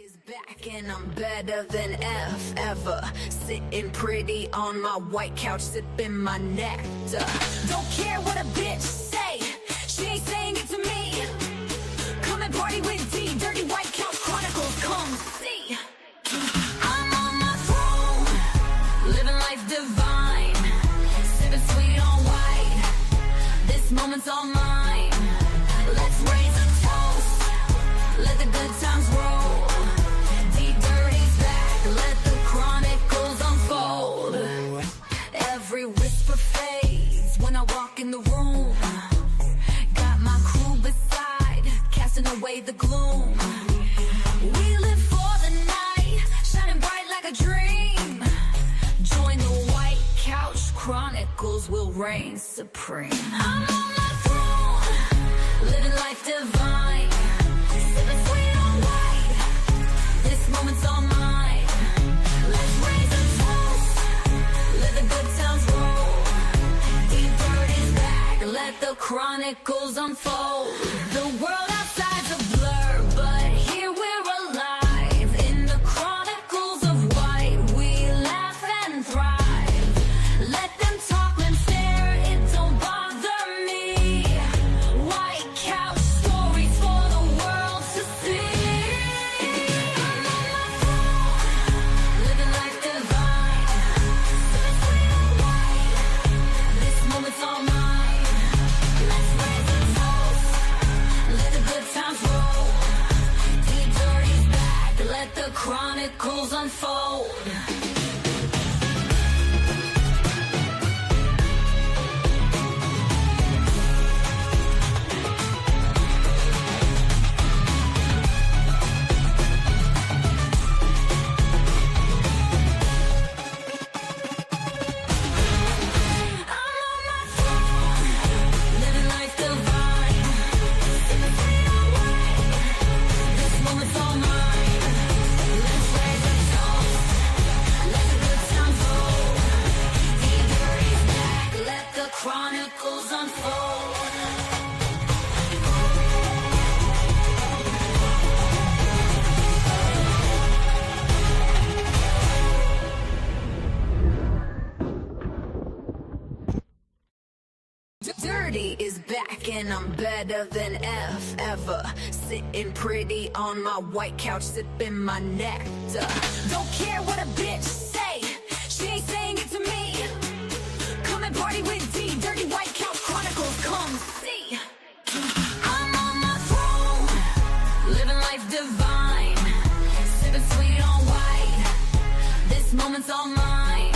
is back and I'm better than ever. Sitting pretty on my white couch, sipping my nectar. Don't care what a bitch say, she ain't saying it to me. Come and party with D, Dirty White Couch Chronicles, come see. I'm on my throne, living life divine, sipping sweet on white. This moment's all mine. Let's raise a toast, let the good times roll. Let the chronicles unfold. Every whisper fades when I walk in the room. Got my crew beside, casting away the gloom. We live for the night, shining bright like a dream. Join the White Couch Chronicles, will reign supreme. I'm on my throne, living life divine, sipping sweet on white. This moment's all mine. Let the chronicles unfold. The world outside's a blur, but here we're alive. In the chronicles of white, we laugh and thrive. Let them talk and stare, it don't bother me. White couch stories for the world to see. I'm on my throne, living life divine, sipping sweet on white. This moment's all mine. Let the chronicles unfold. Chronicles unfold. Dirty is back and I'm better than ever. Sitting pretty on my white couch, sipping my nectar. Don't care what a bitch say, she ain't saying it to me. Come and party with D, Dirty White Couch Chronicles, come see. I'm on my throne, living life divine, sipping sweet on white. This moment's all mine.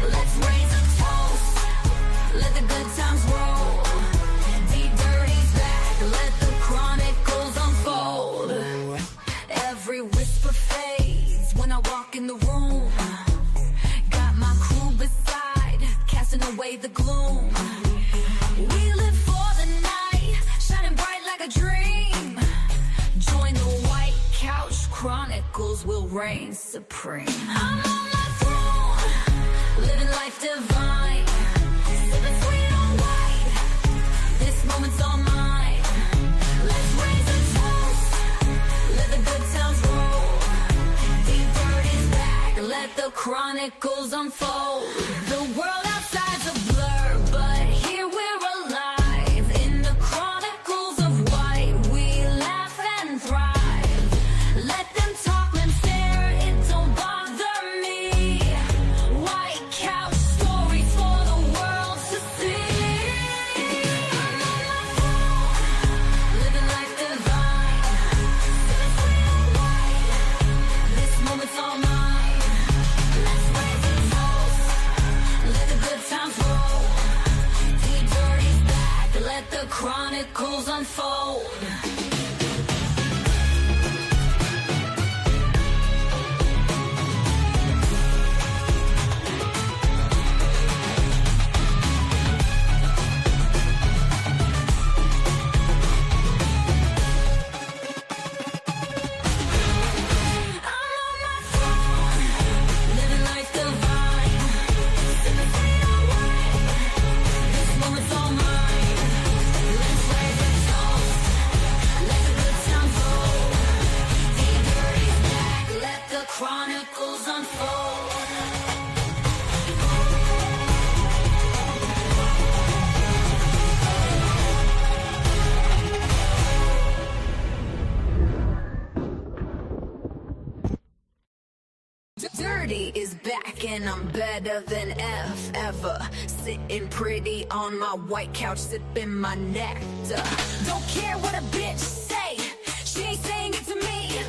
Let's raise a toast, let the good times roll. D Dirty's back, let the chronicles unfold. Every whisper fades when I walk in the room. Got my crew beside, casting away the gloom. We live for the night, shining bright like a dream. Join the White Couch Chronicles, will reign supreme. I'm on my throne, living life divine, sipping sweet on white. This moment's all mine. Let's raise a toast, let the good times roll. Deep Dirty's back, let the chronicles unfold. The world outside's a blur, but here we're alive. In the chronicles of white, we laugh and thrive. Let them talk and stare, it don't bother me. White couch stories for the world to see. I'm on my throne, living life divine, sipping sweet on white. This moment's all mine. Let's raise a toast, let the good times roll. D Dirty's back, let the chronicles unfold. This moment's all mine. Let's raise a toast. Dirty is back and I'm better than ever. Sitting pretty on my white couch, sipping my nectar. Don't care what a bitch say, she ain't saying it to me.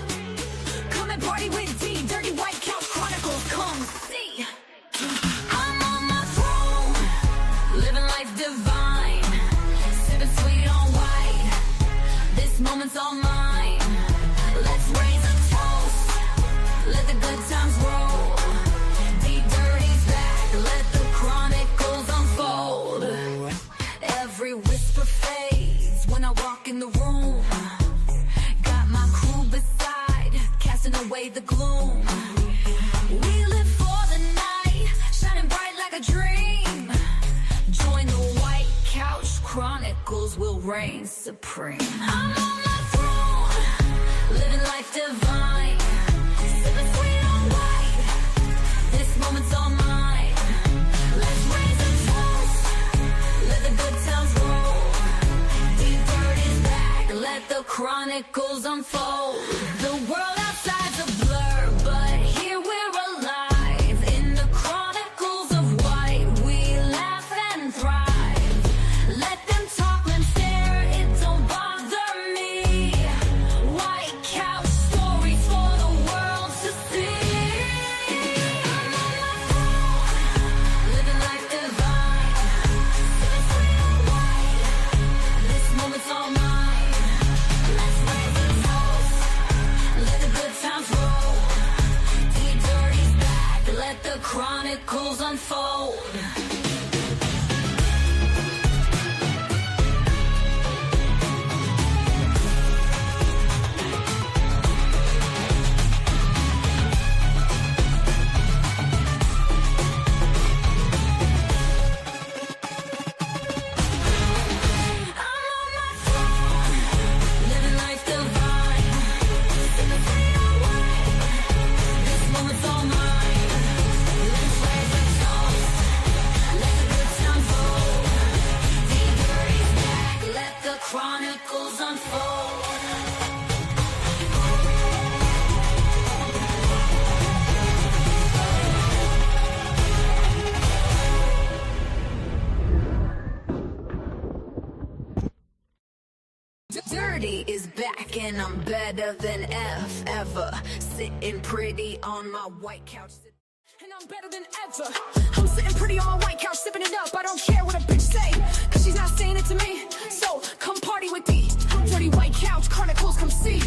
Come and party with D, Dirty White Couch Chronicles, come see. I'm on my throne, living life divine, sipping sweet on white. This moment's all mine. Let's raise a toast, let the good times roll. D Dirty's back, let the chronicles unfold. Every whisper fades when I walk in the room. Got my crew beside, casting away the gloom. We live for the night, shining bright like a dream. Join the White Couch Chronicles, will reign supreme. I'm on my throne, living life divine, sipping sweet on white. This moment's all mine. Let's raise a toast, let the good times roll. D Dirty's back, let the chronicles unfold. The world outside's a blur, but here we're alive. In the chronicles of white, we laugh and thrive. Let them talk, let them stare, it don't bother me. White couch stories for the world to see. I'm on my throne, living life divine, sipping sweet on white. This moment's all mine. Let's raise a toast, let the good times roll. D Dirty's back, let the chronicles unfold. Living life divine, sipping sweet on white. This moment's all mine. Let's raise a toast, let the good times roll. D Dirty's back, let the chronicles unfold. Dirty is back and I'm better than ever. Sitting pretty on my white couch. And I'm better than ever. I'm sitting pretty on my white couch, sipping it up. I don't care what a bitch say, cause she's not saying it to me. So come party with me. Dirty White Couch Chronicles, come see.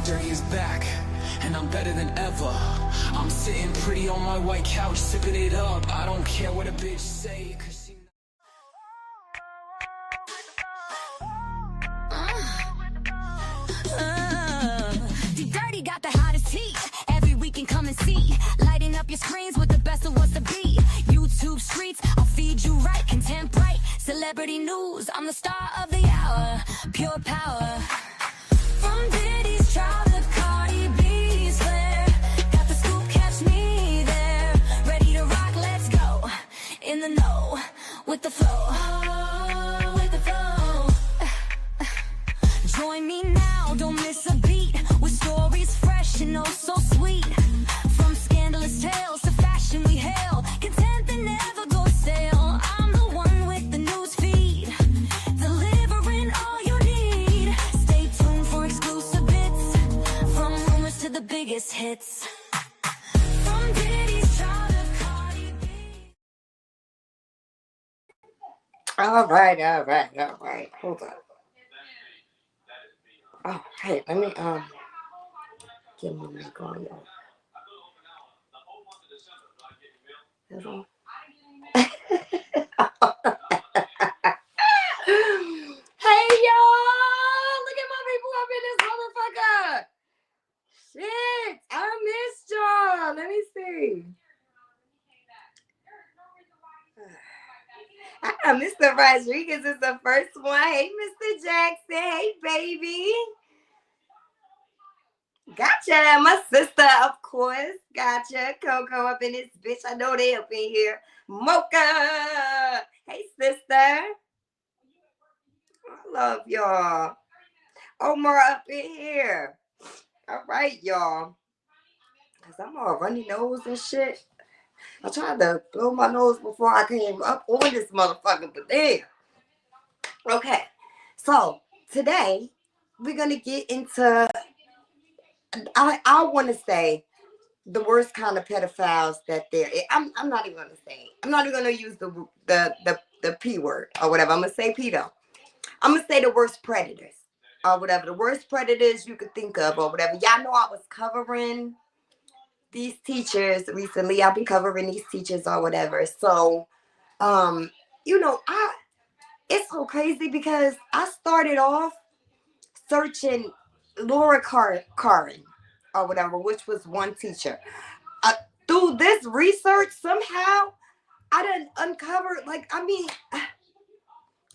Dirty is back, and I'm better than ever. I'm sitting pretty on my white couch, sipping it up. I don't care what a bitch say, cause she... D Dirty got the hottest heat. Every weekend come and see. Lighting up your screens with the best of what's to be. YouTube streets, I'll feed you right. Content bright, celebrity news. I'm the star of the hour, pure power. From Diddy's trial to Cardi B's flare. Got the scoop, catch me there. Ready to rock, let's go. In the know, with the flow. With the flow. Join me now, don't miss a beat. With stories fresh and oh so sweet. From scandalous tales to fashion we hail. Content that never goes stale. I'm the one with the news feed, delivering all you need. Stay tuned for exclusive bits, from rumors to the biggest hits. From Diddy's trial to Cardi B. All right. Hold on. Oh, hey, let me get my mic on. Hold on. Hey y'all! Look at my people up in this motherfucker. Shit, I missed y'all. Let me see. Mr. Rodriguez is the first one. Hey, Mr. Jackson. Hey, baby. Gotcha, my sister, of course. Gotcha, Coco up in this bitch. I know they up in here. Mocha, hey sister. I love y'all. Omar up in here. All right, y'all. Cause I'm all runny nose and shit. I tried to blow my nose before I came up on this motherfucker, but damn. Okay, so today we're gonna get into. I want to say the worst kind of pedophiles that there is. I'm not even gonna say. I'm not even gonna use the p word or whatever. I'm gonna say pedo. I'm gonna say the worst predators or whatever. The worst predators you could think of or whatever. Y'all know I was covering these teachers recently. I've been covering these teachers or whatever. So, um, you know, it's so crazy because I started off searching Laura Caron or whatever, which was one teacher. Uh, Through this research, somehow I done uncovered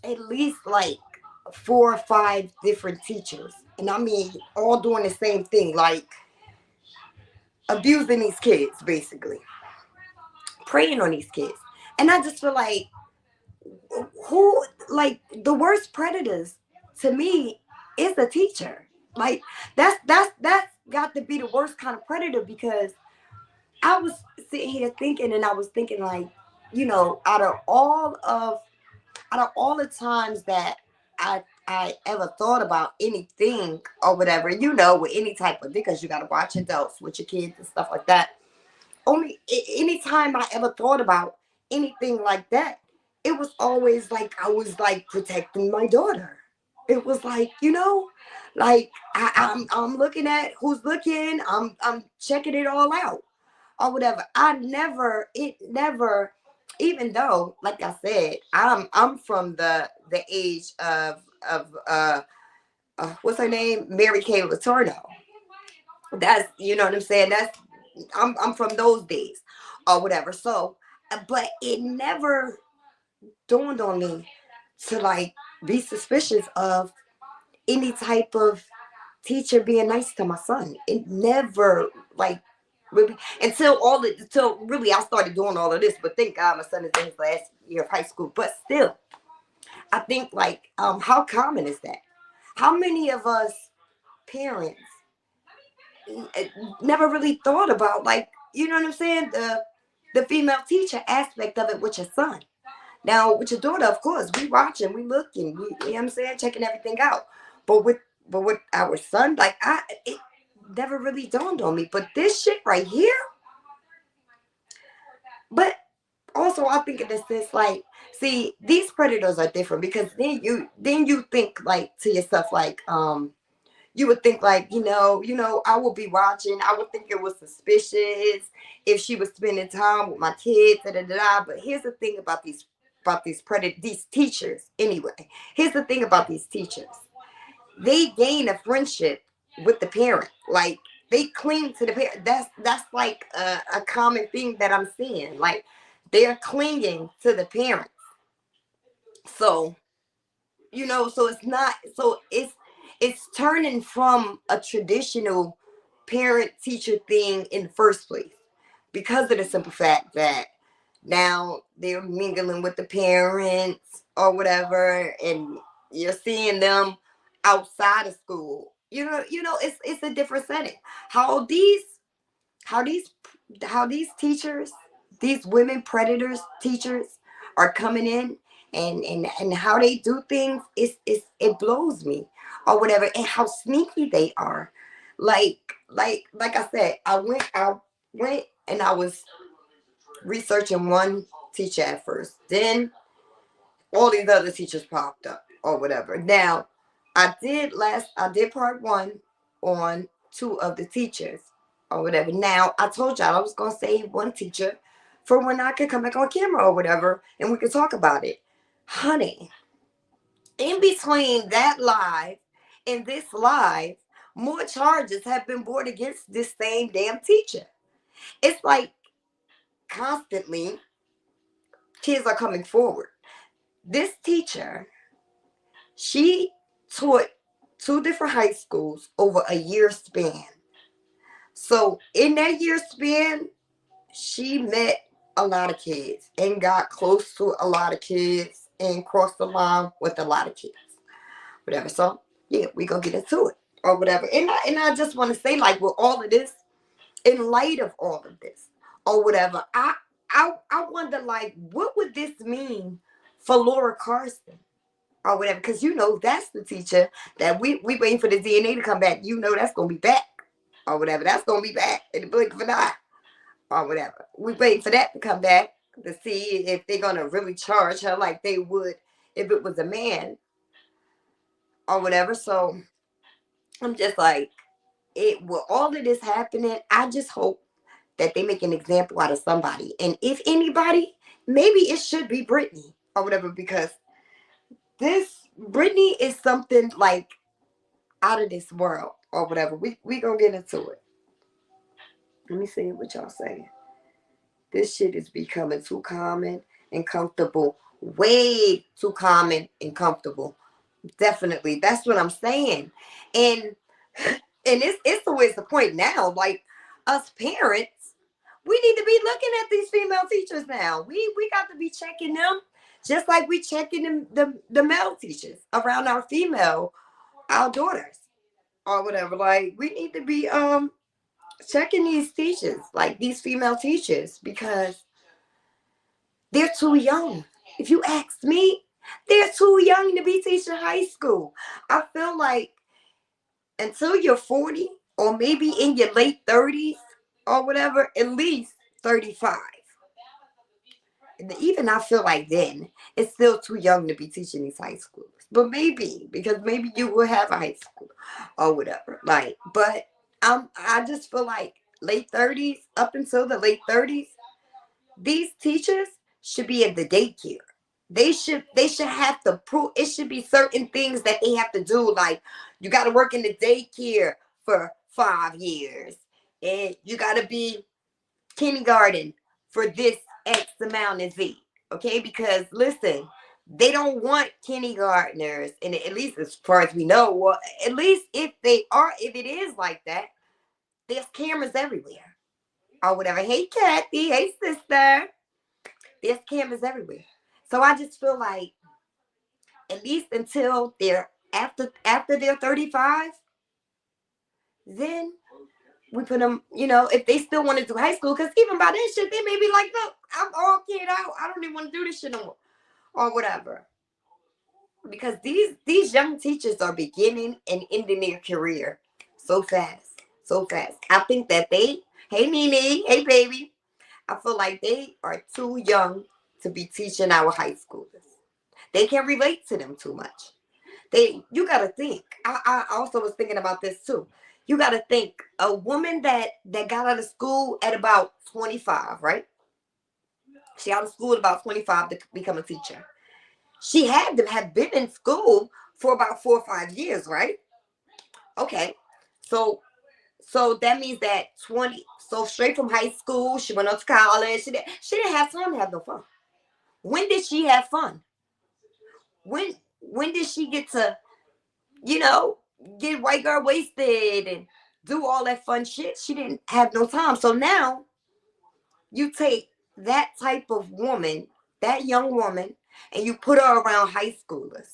at least like 4 or 5 different teachers, and I mean all doing the same thing, like abusing these kids, basically preying on these kids. And I just feel like who like the worst predators to me is the teacher. Like that's got to be the worst kind of predator because I was sitting here thinking and I was thinking like, you know, out of all the times that I ever thought about anything or whatever, you know, with any type of, because you got to watch adults with your kids and stuff like that. Only anytime I ever thought about anything like that, it was always like I was like protecting my daughter. It was like, you know, like I'm looking at who's looking, I'm checking it all out or whatever. It never, even though, like I said, I'm from the age of what's her name, Mary Kay Letourneau. That's, you know what I'm saying. I'm from those days or whatever. So, but it never dawned on me to like be suspicious of any type of teacher being nice to my son. It never like really until really I started doing all of this. But thank God my son is in his last year of high school. But still, I think like how common is that? How many of us parents never really thought about, like, you know what I'm saying, the female teacher aspect of it with your son? Now with your daughter, of course, we watching, we looking, we, you know what I'm saying, checking everything out. But with our son, like it never really dawned on me. But this shit right here, but also I think of this like, see, these predators are different because then you think like to yourself like you would think like, I would be watching. I would think it was suspicious if she was spending time with my kids, da da da. But here's the thing about these teachers. Anyway, here's the thing about these teachers. They gain a friendship with the parent. Like they cling to the parent. That's like a common thing that I'm seeing. Like they're clinging to the parent. So so it's not, so it's turning from a traditional parent teacher thing in the first place because of the simple fact that now they're mingling with the parents or whatever, and you're seeing them outside of school. It's a different setting. How these how these how these teachers, these women predators teachers, are coming in, and how they do things, it blows me or whatever, and how sneaky they are. Like I said, I went and I was researching one teacher at first, then all these other teachers popped up or whatever. Now I did part one on two of the teachers or whatever. Now I told y'all I was gonna save one teacher for when I could come back on camera or whatever and we could talk about it. Honey, in between that live and this live, more charges have been brought against this same damn teacher. It's like constantly kids are coming forward. This teacher, she taught two different high schools over a year span. So in that year span, she met a lot of kids and got close to a lot of kids and crossed the line with a lot of kids. Whatever. So yeah, we gonna get into it or whatever. And I just want to say, like, with all of this, in light of all of this or whatever, I wonder, like, what would this mean for Laura Carson or whatever? Because that's the teacher that we waiting for the DNA to come back. That's gonna be back or whatever. That's gonna be back in the blink of an eye or whatever. We waiting for that to come back to see if they're gonna really charge her like they would if it was a man or whatever. So I'm just like, with all of this happening, I just hope that they make an example out of somebody. And if anybody, maybe it should be Brittany or whatever, because this Brittany is something like out of this world or whatever. We gonna get into it. Let me see what y'all saying. This shit is becoming too common and comfortable. Way too common and comfortable. Definitely. That's what I'm saying. And it's always the point now. Like, us parents, we need to be looking at these female teachers now. We got to be checking them just like we checking the male teachers around our daughters or whatever. Like, we need to be checking these teachers, like these female teachers, because they're too young. If you ask me, they're too young to be teaching high school. I feel like until you're 40 or maybe in your late 30s or whatever, at least 35. And even I feel like then it's still too young to be teaching these high schoolers. But maybe, because maybe you will have a high school or whatever. Like, but I just feel like late 30s, up until the late 30s, these teachers should be in the daycare. They should have to prove, it should be certain things that they have to do. Like, you got to work in the daycare for 5 years. And you got to be kindergarten for this X amount of Z. Okay? Because listen, they don't want kindergartners. And at least as far as we know, well, at least if it is like that, there's cameras everywhere. Or whatever. Hey, Kathy. Hey, sister. There's cameras everywhere. So I just feel like at least until they're after they're 35, then we put them, if they still want to do high school, because even by that shit, they may be like, look, I'm all kid out. I don't even want to do this shit no more. Or whatever. Because these young teachers are beginning and ending their career so fast. So fast. I think that hey Nene, hey baby. I feel like they are too young to be teaching our high schoolers. They can't relate to them too much. You gotta think. I also was thinking about this too. You gotta think, a woman that got out of school at about 25, right? She out of school at about 25 to become a teacher. She had to have been in school for about 4 or 5 years, right? Okay. So that means that 20, so straight from high school, she went on to college. She didn't have time to have no fun. When did she have fun? When did she get to, get white girl wasted and do all that fun shit? She didn't have no time. So now you take that type of woman, that young woman, and you put her around high schoolers.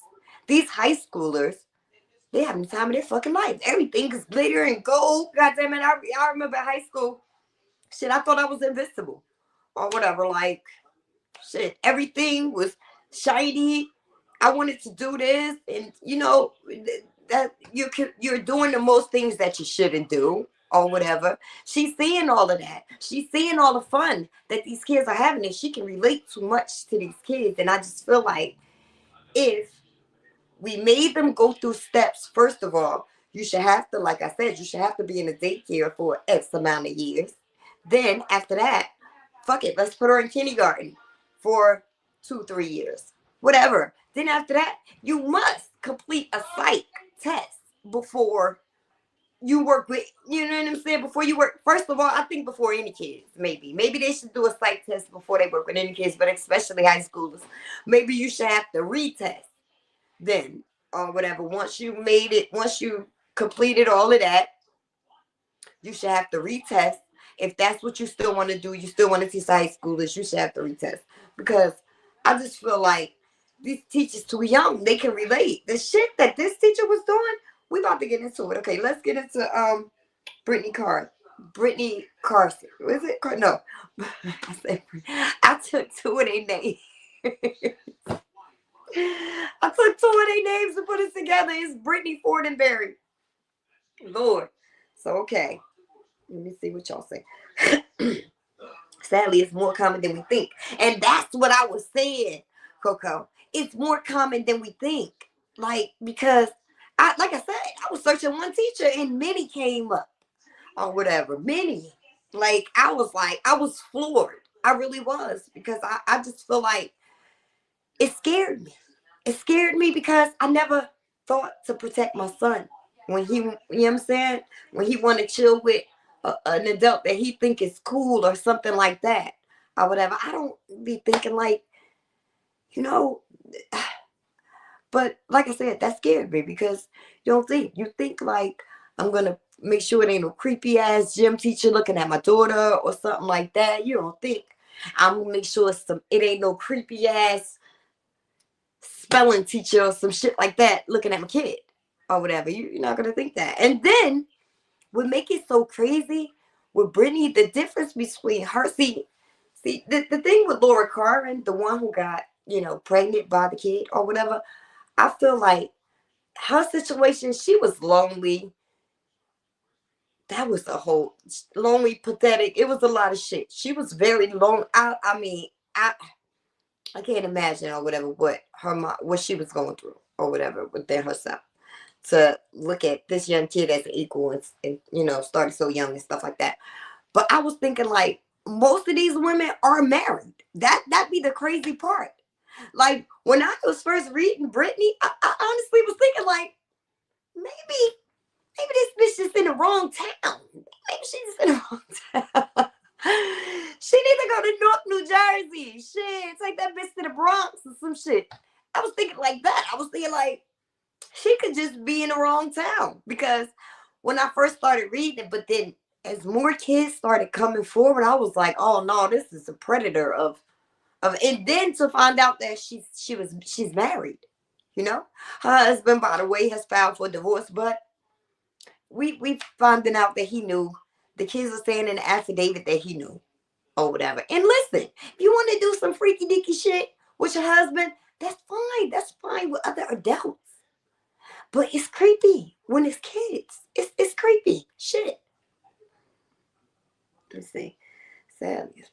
These high schoolers, they having the time of their fucking life. Everything is glitter and gold. God damn it. I remember high school. Shit, I thought I was invisible. Or whatever. Like, shit, everything was shiny. I wanted to do this. And, that you're doing the most things that you shouldn't do. Or whatever. She's seeing all of that. She's seeing all the fun that these kids are having. And she can relate too much to these kids. And I just feel like if we made them go through steps, first of all, you should have to, like I said, you should have to be in a daycare for X amount of years. Then after that, fuck it, let's put her in kindergarten for 2-3 years. Whatever. Then after that, you must complete a psych test before you work with, you know what I'm saying? Before you work, first of all, I think before any kids, maybe they should do a psych test before they work with any kids, but especially high schoolers. Maybe you should have to retest then or whatever. Once you completed all of that, you should have to retest. If that's what you still want to do, you still want to teach high schoolers, you should have to retest. Because I just feel like these teachers too young. They can relate. The shit that this teacher was doing, we about to get into it. Okay, let's get into Brittany Carson. Was it? No. I took two of their names. I took two of their names and put it together. It's Brittany Fortinberry. Lord. So, okay. Let me see what y'all say. Sadly, it's more common than we think. And that's what I was saying, Coco. It's more common than we think. Like, because, like I said, I was searching one teacher and many came up or whatever. Many. I was floored. I really was. Because I just feel like it scared me. It scared me because I never thought to protect my son. When he, you know what I'm saying? When he want to chill with an adult that he think is cool or something like that or whatever. I don't be thinking like, you know, but like I said, that scared me because you think like I'm going to make sure it ain't no creepy ass gym teacher looking at my daughter or something like that. You don't think I'm going to make sure it ain't no creepy ass spelling teacher or some shit like that looking at my kid or whatever. You're not going to think that. And then what make it so crazy with Brittany, the difference between her, see the thing with Laura Caron, the one who got, pregnant by the kid or whatever, I feel like her situation, she was lonely. That was a whole lonely, pathetic. It was a lot of shit. She was very lonely. I can't imagine or whatever what she was going through or whatever within herself. To look at this young kid as an equal and started so young and stuff like that. But I was thinking like most of these women are married. That'd be the crazy part. Like when I was first reading Brittany, I honestly was thinking like maybe this bitch is in the wrong town. Maybe she's just in the wrong town. She need to go to North New Jersey. Shit, take that bitch to the Bronx or some shit. I was thinking like that. I was thinking like she could just be in the wrong town because when I first started reading it, but then as more kids started coming forward, I was like, oh no, this is a predator of and then to find out that she's married, her husband, by the way, has filed for divorce, but we finding out that he knew. The kids are saying in the affidavit that he knew or whatever. And listen, if you want to do some freaky deaky shit with your husband, that's fine. That's fine with other adults. But it's creepy when it's kids. It's creepy. Shit. Let's see. Sadly.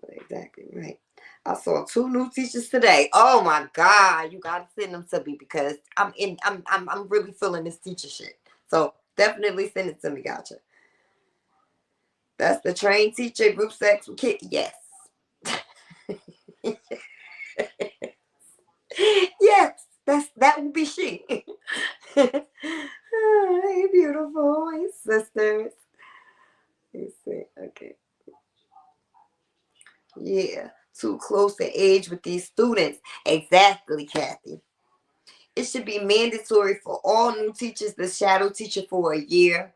Exactly right. I saw 2 new teachers today. Oh my God. You gotta send them to me because I'm really feeling this teacher shit. So definitely send it to me, gotcha. That's the trained teacher, group sex with kids. Yes. Yes. That would be she. Oh, hey, beautiful. Hey, sisters. Let's see. Okay. Yeah. Too close to age with these students. Exactly, Kathy. It should be mandatory for all new teachers to shadow teacher for a year.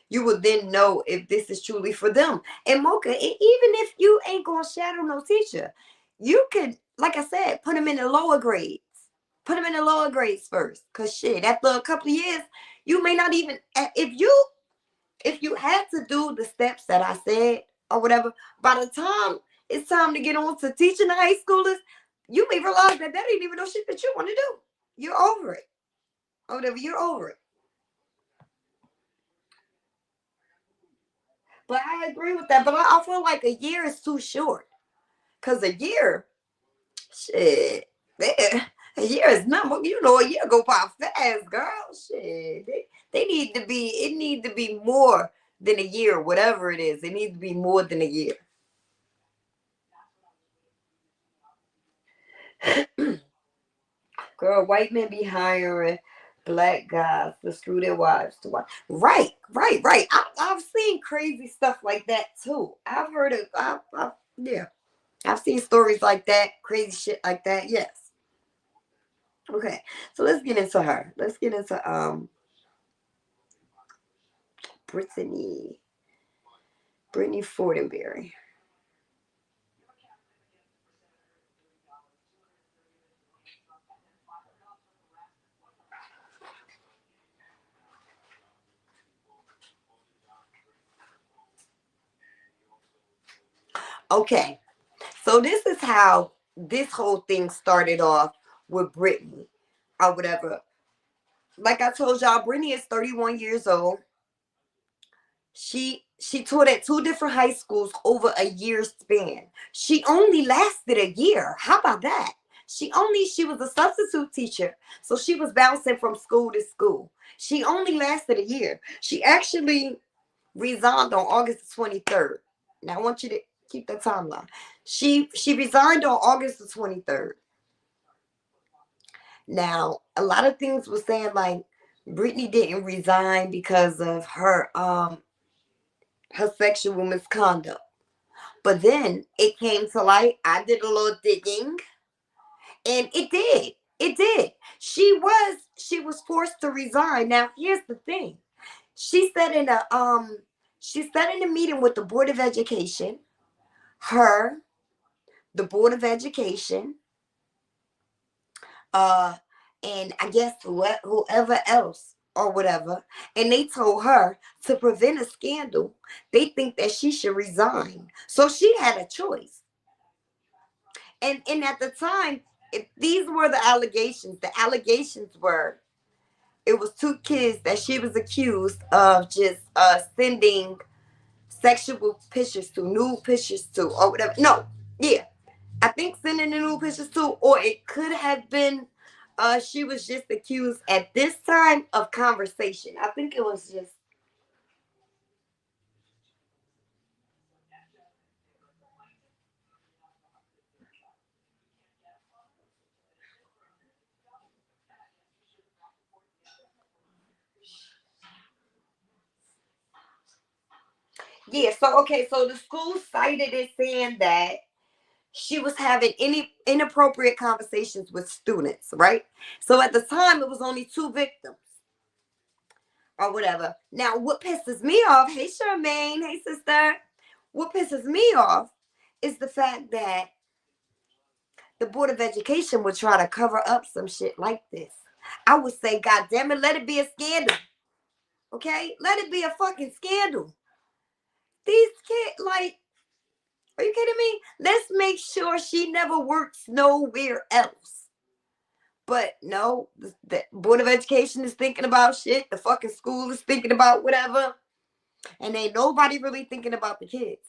You will then know if this is truly for them. And Mocha, even if you ain't going to shadow no teacher, you could, like I said, put them in the lower grades. Put them in the lower grades first. Because shit, after a couple of years, you may not even, if you had to do the steps that I said or whatever, by the time it's time to get on to teaching the high schoolers, you may realize that ain't even no shit that you want to do. You're over it. Or whatever, you're over it. But I agree with that. But I feel like a year is too short. Because a year, shit, a year is nothing. A year go by fast, girl. Shit. They need to be, it need to be more than a year, whatever it is. It needs to be more than a year. Girl, white men be hiring black guys to screw their wives to watch. Right. I've seen crazy stuff like that too. I've heard of, yeah. I've seen stories like that, crazy shit like that. Yes. Okay. So let's get into her. Let's get into Brittany Fortinberry. Okay, so this is how this whole thing started off with Brittany or whatever. Like I told y'all, Brittany is 31 years old. She taught at 2 different high schools over a year's span. She only lasted a year. How about that? She was a substitute teacher, so she was bouncing from school to school. She only lasted a year. She actually resigned on August the 23rd. Now I want you to keep that timeline. She resigned on August the 23rd. Now, a lot of things were saying like Brittany didn't resign because of her sexual misconduct. But then it came to light. I did a little digging, and it did. It did. She was forced to resign. Now, here's the thing. She said in a meeting with the Board of Education, the Board of Education, and I guess whoever else or whatever, and they told her to prevent a scandal, they think that she should resign. So she had a choice. And at the time, these were the allegations. The allegations were, it was 2 kids that she was accused of just sending sexual pictures to, nude pictures to, or whatever. No, yeah. I think sending the nude pictures to, or it could have been she was just accused at this time of conversation. I think it was just. Yeah, so okay, so the school cited it saying that she was having any inappropriate conversations with students, right? So at the time, it was only 2 victims or whatever. Now, what pisses me off, hey Charmaine, hey sister, what pisses me off is the fact that the Board of Education would try to cover up some shit like this. I would say, God damn it, let it be a scandal. Okay? Let it be a fucking scandal. These kids, like, are you kidding me? Let's make sure she never works nowhere else. But no, the Board of Education is thinking about shit. The fucking school is thinking about whatever. And ain't nobody really thinking about the kids.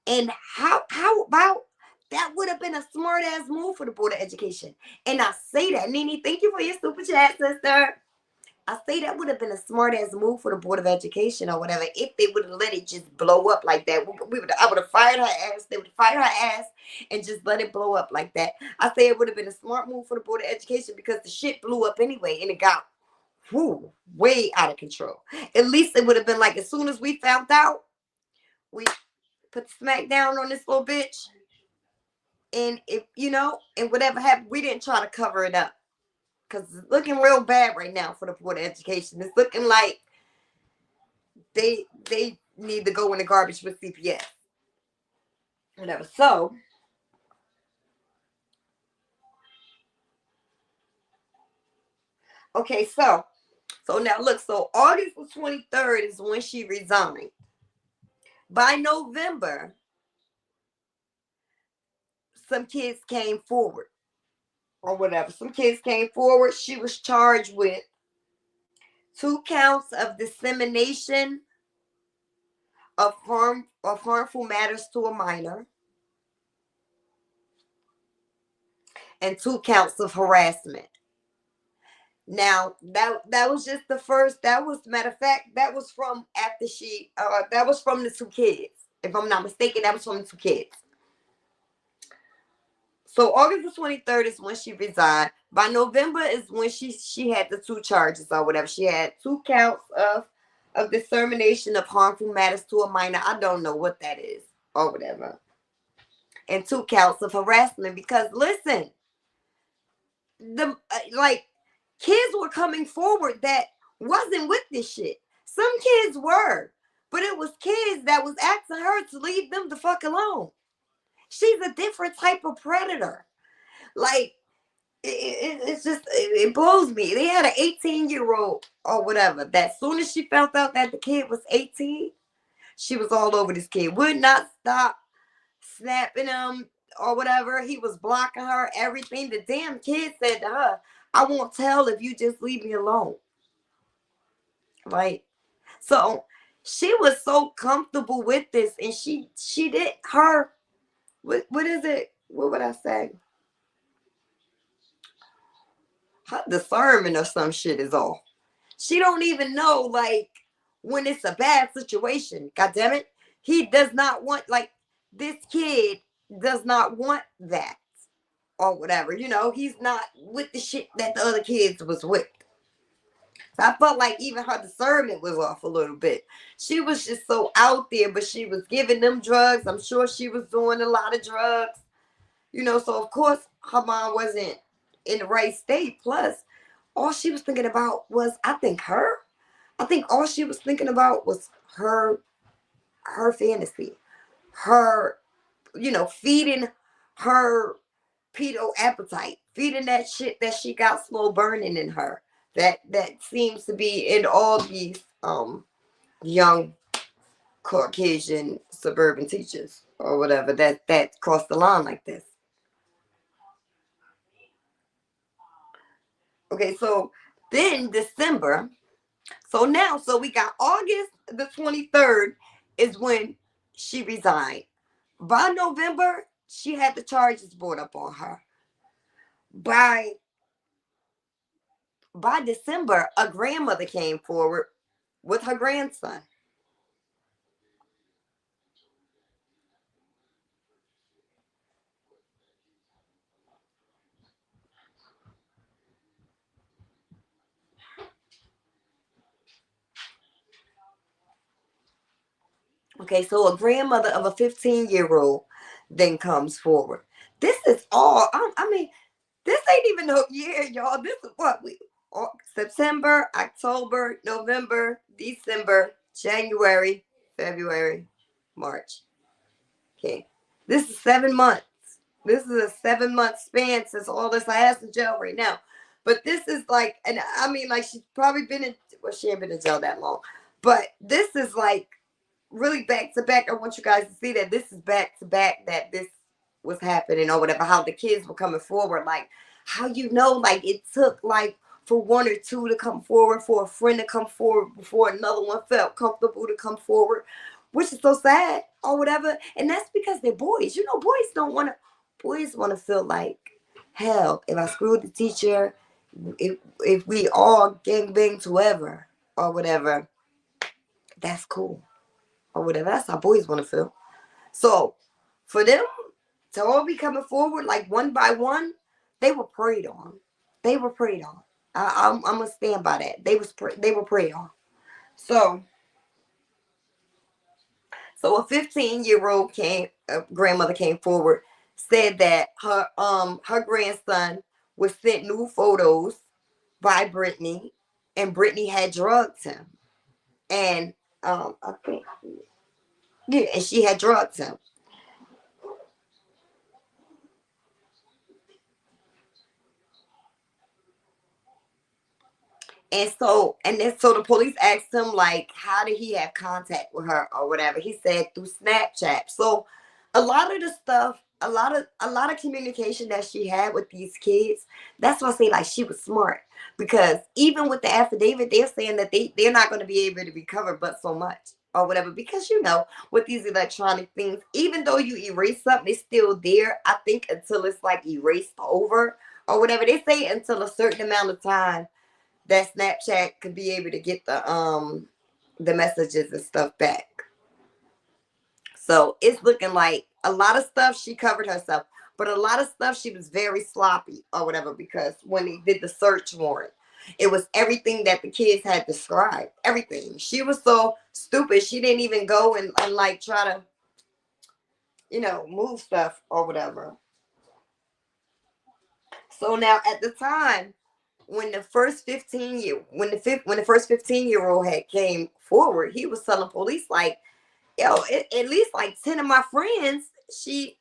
And how about that would have been a smart ass move for the Board of Education. And I say that, Nene, thank you for your super chat, sister. I say that would have been a smart ass move for the Board of Education or whatever if they would have let it just blow up like that. I would have fired her ass. They would have fired her ass and just let it blow up like that. I say it would have been a smart move for the Board of Education because the shit blew up anyway and it got way out of control. At least it would have been like as soon as we found out, we put the smack down on this little bitch. And if and whatever happened, we didn't try to cover it up. Because it's looking real bad right now for the Board of Education. It's looking like they need to go in the garbage with CPS. Whatever. So, okay, so now look, so August the 23rd is when she resigned. By November, some kids came forward. Or whatever. Some kids came forward. She was charged with 2 counts of dissemination of harmful matters to a minor and 2 counts of harassment. Now that was just the first. That was, matter of fact, that was from after she. That was from the 2 kids. If I'm not mistaken, that was from the 2 kids. So August the 23rd is when she resigned. By November is when she had the 2 charges or whatever. She had 2 counts of dissemination of harmful matters to a minor. I don't know what that is or whatever. And 2 counts of harassment because listen, kids were coming forward that wasn't with this shit. Some kids were, but it was kids that was asking her to leave them the fuck alone. She's a different type of predator. Like, it's just, it blows me. They had an 18-year-old or whatever that as soon as she found out that the kid was 18, she was all over this kid. Would not stop snapping him or whatever. He was blocking her, everything. The damn kid said to her, I won't tell if you just leave me alone. Right? So she was so comfortable with this, and she did her, what is it? What would I say? Her discernment or some shit is off. She don't even know, like, when it's a bad situation. God damn it. He does not want, like, this kid does not want that or whatever. You know, he's not with the shit that the other kids was with. So I felt like even her discernment was off a little bit. She was just so out there, but she was giving them drugs. I'm sure she was doing a lot of drugs. You know, so of course her mom wasn't in the right state. Plus, all she was thinking about was, I think all she was thinking about was her fantasy. Her, you know, feeding her pedo appetite, feeding that shit that she got slow burning in her. That seems to be in all these young Caucasian suburban teachers or whatever that cross the line like this. Okay, so then December. So we got August the 23rd is when she resigned. By November, she had the charges brought up on her. By December, a grandmother came forward with her grandson. Okay, so a grandmother of a 15-year-old then comes forward. This is all, I mean, this ain't even no year, y'all. This is what September, October, November, December, January, February, March. Okay, this is 7 months. This is a 7-month span since all this has in jail right now. But this is like, and I mean, like, she's probably been in, well, she ain't been in jail that long. But this is like really back to back. I want you guys to see that this is back to back, that this was happening or whatever, how the kids were coming forward. Like, how, you know, like, it took like for one or two to come forward, for a friend to come forward before another one felt comfortable to come forward, which is so sad or whatever. And that's because they're boys. You know, boys want to feel like, hell, if I screwed the teacher, if we all gangbanged whoever or whatever, that's cool or whatever. That's how boys want to feel. So for them to all be coming forward like one by one, they were preyed on. They were preyed on. I'm gonna stand by that. They were preyed on. So a 15-year-old grandmother came forward, said that her grandson was sent new photos by Brittany, and Brittany had drugged him. And I think, yeah, and she had drugged him. And so the police asked him, like, how did he have contact with her or whatever? He said through Snapchat. So a lot of the stuff, a lot of communication that she had with these kids, that's why I say, like, she was smart. Because even with the affidavit, they're saying that they're not going to be able to recover but so much or whatever. Because, you know, with these electronic things, even though you erase something, it's still there, I think, until it's like erased over or whatever. They say until a certain amount of time that Snapchat could be able to get the messages and stuff back. So it's looking like a lot of stuff she covered herself, but a lot of stuff she was very sloppy or whatever, because when they did the search warrant, it was everything that the kids had described. Everything. She was so stupid, she didn't even go and like try to, you know, move stuff or whatever. So now at the time when the first 15 year when the first 15-year-old had came forward, he was telling police like, yo, at least like 10 of my friends, she's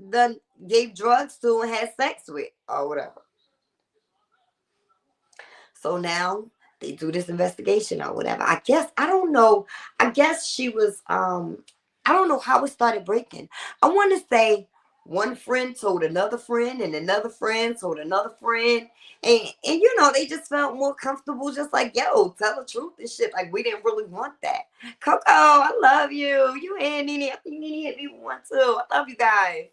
done gave drugs to and had sex with or whatever. So now they do this investigation or whatever. I guess I don't know. I guess she was I don't know how it started breaking. I want to say one friend told another friend and another friend told another friend. And they just felt more comfortable, just like, yo, tell the truth and shit. Like, we didn't really want that. Coco, I love you. You and Nene. I think Nene hit me one too. I love you guys.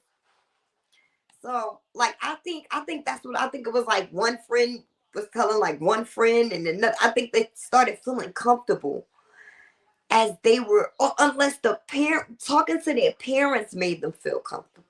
So, like, I think that's what I think. It was like one friend was telling like one friend, and another. I think they started feeling comfortable as they were, or unless the parent talking to their parents made them feel comfortable.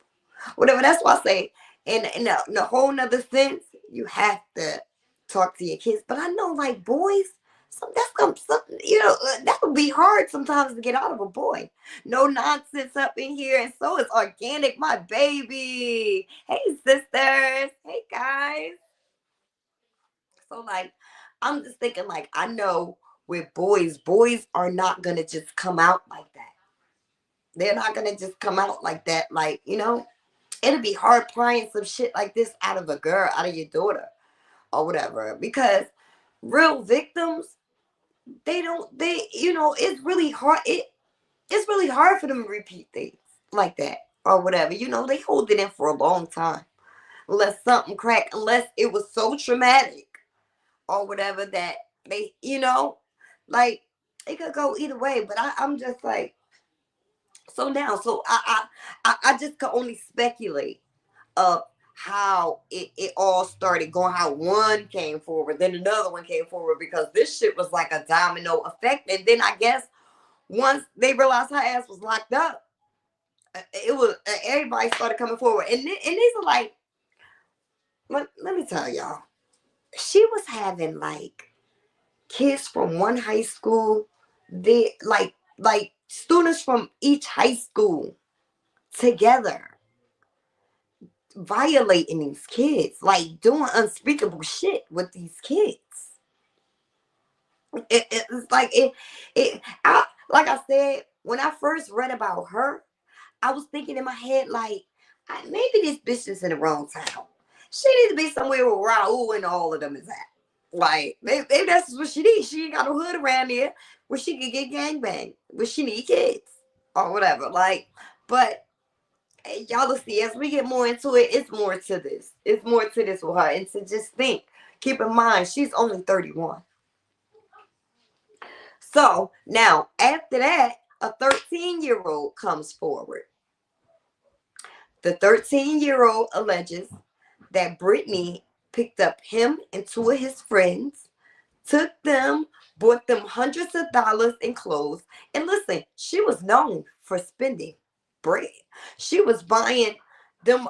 Whatever. That's why I say, in a whole nother sense, you have to talk to your kids. But I know, like, boys, something, that would be hard sometimes to get out of a boy. No nonsense up in here, and so is organic, my baby. Hey, sisters. Hey, guys. So, like, I'm just thinking, like, I know with boys are not gonna just come out like that. They're not gonna just come out like that. Like, it'll be hard prying some shit like this out of a girl, out of your daughter, or whatever. Because real victims, it's really hard. It's really hard for them to repeat things like that or whatever. They hold it in for a long time. Unless something cracked, unless it was so traumatic or whatever that they, like, it could go either way. But I'm just like, so now, so I just could only speculate of how it all started going, how one came forward, then another one came forward, because this shit was like a domino effect. And then I guess once they realized her ass was locked up, it was everybody started coming forward. And these are like, let me tell y'all, she was having like kids from one high school, they like students from each high school together, violating these kids, like doing unspeakable shit with these kids. It's like like I said, when I first read about her, I was thinking in my head, like, maybe this bitch is in the wrong town. She needs to be somewhere where Raul and all of them is at. Like, maybe that's what she needs. She ain't got no hood around there where she could get gangbanged, where she need kids or whatever. Like, but y'all will see as we get more into it, it's more to this. It's more to this with her. And to just think, keep in mind, she's only 31. So now, after that, a 13-year-old comes forward. The 13-year-old alleges that Brittany picked up him and two of his friends, took them, bought them hundreds of dollars in clothes. And listen, she was known for spending bread. She was buying them,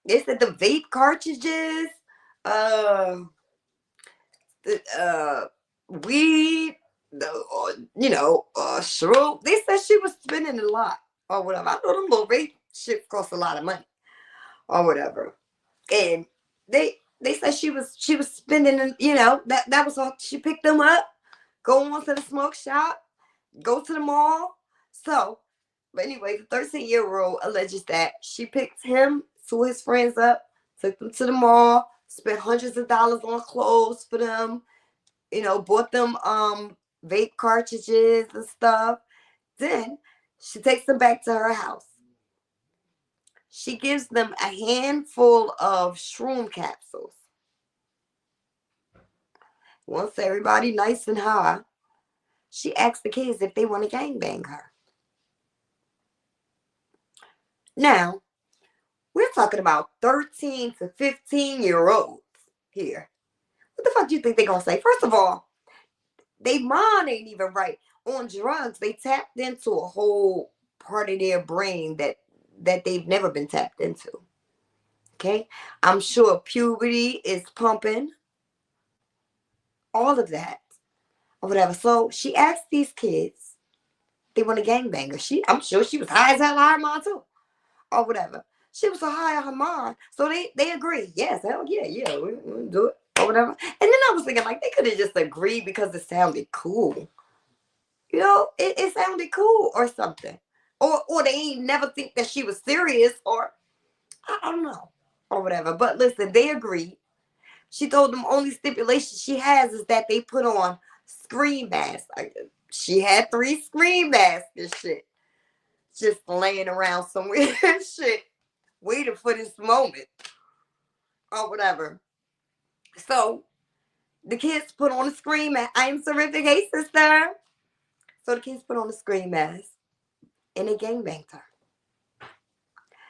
they said the vape cartridges, weed, shroom. They said she was spending a lot or whatever. I know them little vape shit cost a lot of money or whatever. And they said she was spending, that was all. She picked them up, go on to the smoke shop, go to the mall. So, but anyway, the 13-year-old alleges that she picked him, two of his friends up, took them to the mall, spent hundreds of dollars on clothes for them, bought them vape cartridges and stuff. Then she takes them back to her house. She gives them a handful of shroom capsules. Once everybody nice and high, she asks the kids if they want to gangbang her. Now, we're talking about 13 to 15-year-olds here. What the fuck do you think they're going to say? First of all, they mind ain't even right. On drugs, they tapped into a whole part of their brain that they've never been tapped into. Okay? I'm sure puberty is pumping. All of that. Or whatever. So she asked these kids, they want a gangbanger. I'm sure she was high as hell on her mind too. Or whatever. She was so high on her mind. So they agree. Yes, hell yeah, we'll do it. or whatever. And then I was thinking, like, they could have just agreed because it sounded cool. You know, it sounded cool or something. Or they ain't never think that she was serious, or I don't know, or whatever. But listen, they agreed. She told them only stipulation she has is that they put on scream masks. Like, she had 3 scream masks and shit. Just laying around somewhere and shit. Waiting for this moment. Or whatever. So the kids put on a scream mask. I am terrific. Hey, sister. So the kids put on a scream mask. And they gangbanged her.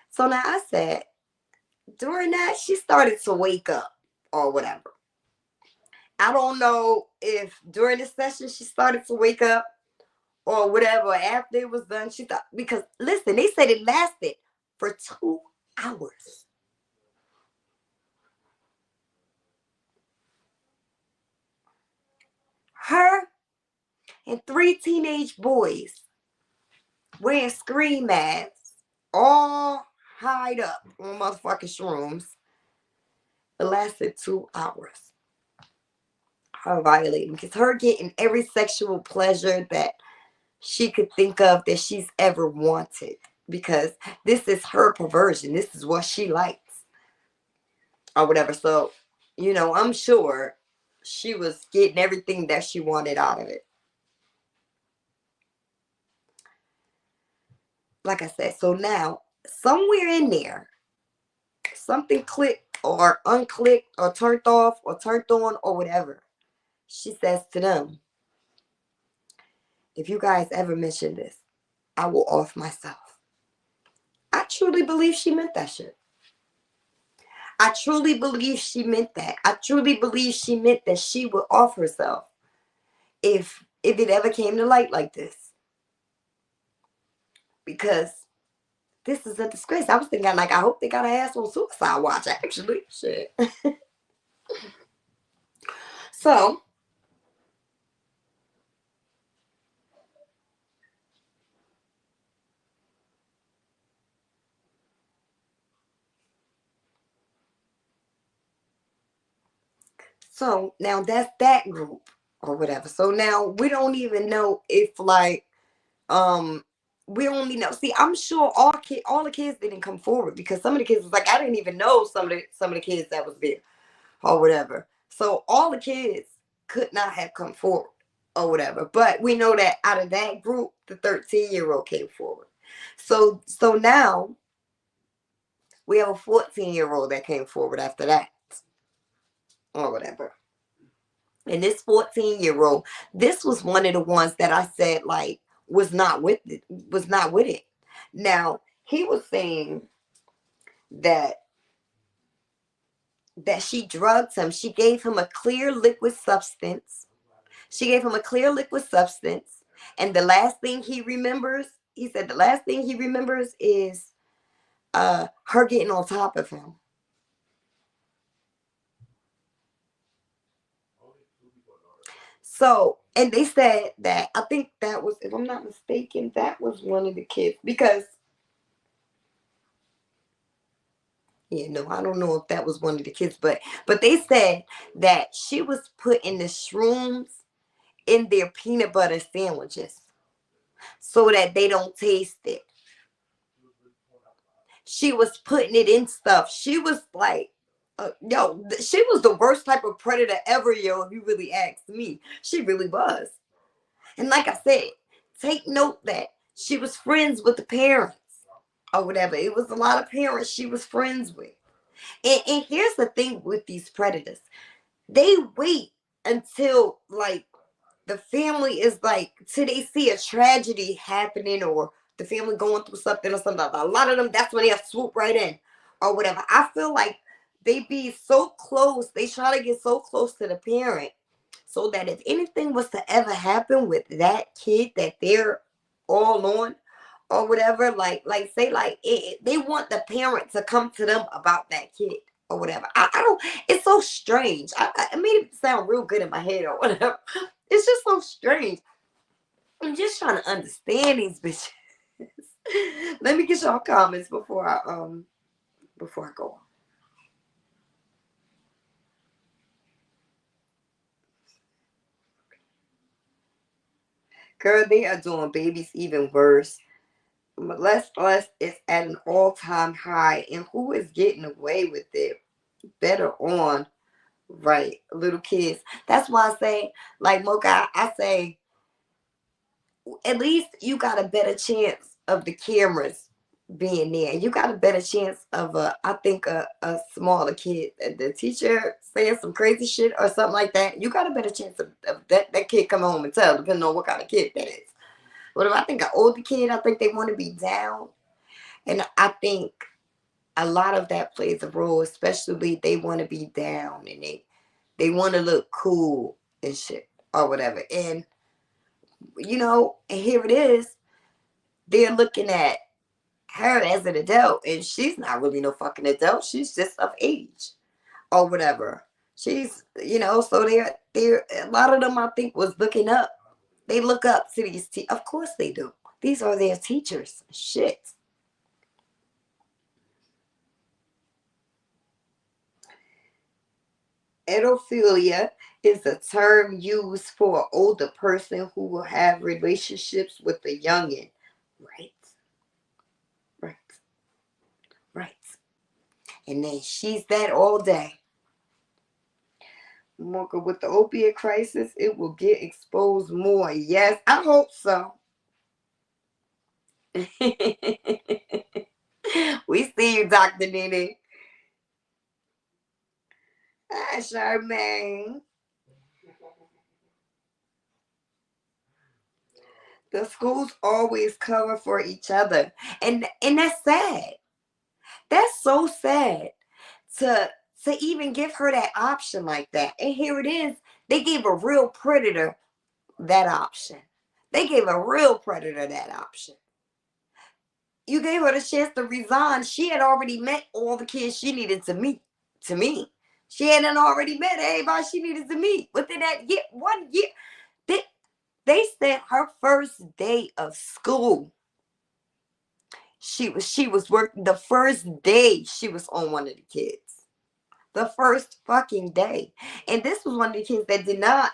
So now I said, during that, she started to wake up. Or whatever. I don't know if during the session she started to wake up or whatever. After it was done, she thought, because listen, they said it lasted for 2 hours. Her and 3 teenage boys wearing scream masks, all hide up on motherfucking shrooms. It lasted 2 hours. Her violating, because her getting every sexual pleasure that she could think of that she's ever wanted, because this is her perversion. This is what she likes or whatever. So, you know, I'm sure she was getting everything that she wanted out of it. Like I said, so now somewhere in there, something clicked or unclicked or turned off or turned on or whatever. She says to them, if you guys ever mention this, I will off myself. I truly believe she meant that shit. I truly believe she meant that. I truly believe she meant that she would off herself if it ever came to light like this. Because this is a disgrace. I was thinking, like, I hope they got her ass on suicide watch, actually. Shit. So, now that's that group or whatever. So now we don't even know if, like, we only know. See, I'm sure all the kids didn't come forward, because some of the kids was like, I didn't even know some of the kids that was there or whatever. So all the kids could not have come forward or whatever. But we know that out of that group, the 13-year-old came forward. So now we have a 14-year-old that came forward after that or whatever. And this 14-year-old, this was one of the ones that I said, like, was not with it. Now, he was saying that she drugged him. She gave him a clear liquid substance. And the last thing he remembers, he said the last thing he remembers is her getting on top of him. So, and they said that, I think that was, if I'm not mistaken, that was one of the kids, because, yeah, no, I don't know if that was one of the kids, but they said that she was putting the shrooms in their peanut butter sandwiches so that they don't taste it. She was putting it in stuff. She was like, she was the worst type of predator ever, yo, if you really ask me. She really was. And like I said, take note that she was friends with the parents or whatever. It was a lot of parents she was friends with. And here's the thing with these predators. They wait until, like, the family is, like, till they see a tragedy happening or the family going through something or something. A lot of them, that's when they swoop right in or whatever. I feel like they be so close. They try to get so close to the parent so that if anything was to ever happen with that kid that they're all on or whatever, like say, like, they want the parent to come to them about that kid or whatever. I don't, it's so strange. I made it sound real good in my head or whatever. It's just so strange. I'm just trying to understand these bitches. Let me get y'all comments before I go on. Girl, they are doing babies even worse. Molest is at an all-time high, and who is getting away with it? Better on, right, little kids. That's why I say, like Mocha, I say, at least you got a better chance of the cameras being there. You got a better chance of I think a smaller kid, the teacher saying some crazy shit or something like that. You got a better chance of that kid coming home and tell, depending on what kind of kid that is. But if I think an older kid, I think they want to be down, and I think a lot of that plays a role, especially they want to be down and they want to look cool and shit or whatever. And and here it is. They're looking at her as an adult, and she's not really no fucking adult. She's just of age or whatever. She's, so they're a lot of them I think was looking up. They look up to these of course they do. These are their teachers. Shit. Edophilia is a term used for an older person who will have relationships with a youngin. Right. Right. Right. And then she's that all day. Mocha, with the opiate crisis, it will get exposed more. Yes, I hope so. We see you, Dr. Nene. Hi, Charmaine. The schools always cover for each other. And that's sad. That's so sad to even give her that option like that. And here it is. They gave a real predator that option. They gave a real predator that option. You gave her the chance to resign. She had already met all the kids she needed to meet. To me, she hadn't already met everybody she needed to meet within that year. 1 year, they said her first day of school. She was working the first day she was on one of the kids. The first fucking day, and this was one of the kids that did not,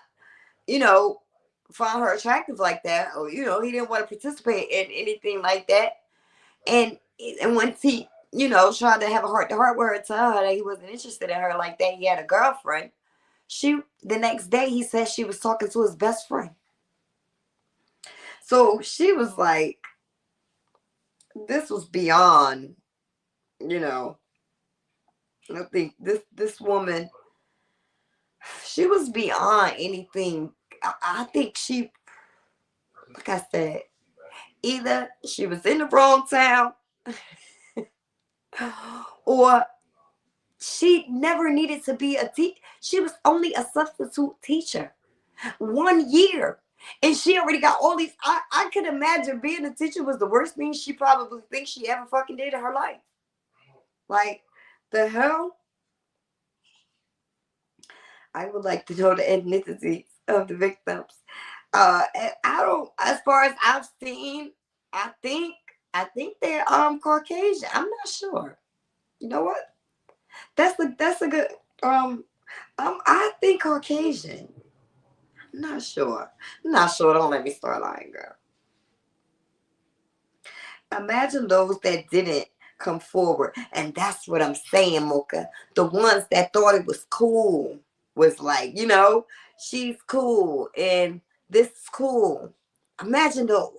find her attractive like that, or he didn't want to participate in anything like that. And once he, tried to have a heart-to-heart with her, tell her that he wasn't interested in her like that, he had a girlfriend. The next day he said she was talking to his best friend. So she was like, this was beyond, I think this woman, she was beyond anything. I think she, like I said, either she was in the wrong town or she never needed to be a teacher. She was only a substitute teacher 1 year. And she already got all these. I could imagine being a teacher was the worst thing she probably thinks she ever fucking did in her life. Like, the hell? I would like to know the ethnicities of the victims. And I don't, as far as I've seen, I think they're Caucasian. I'm not sure. You know what? That's a good I think Caucasian. I'm not sure. Don't let me start lying, girl. Imagine those that didn't come forward. And that's what I'm saying, Mocha. The ones that thought it was cool was like, she's cool and this is cool. Imagine those.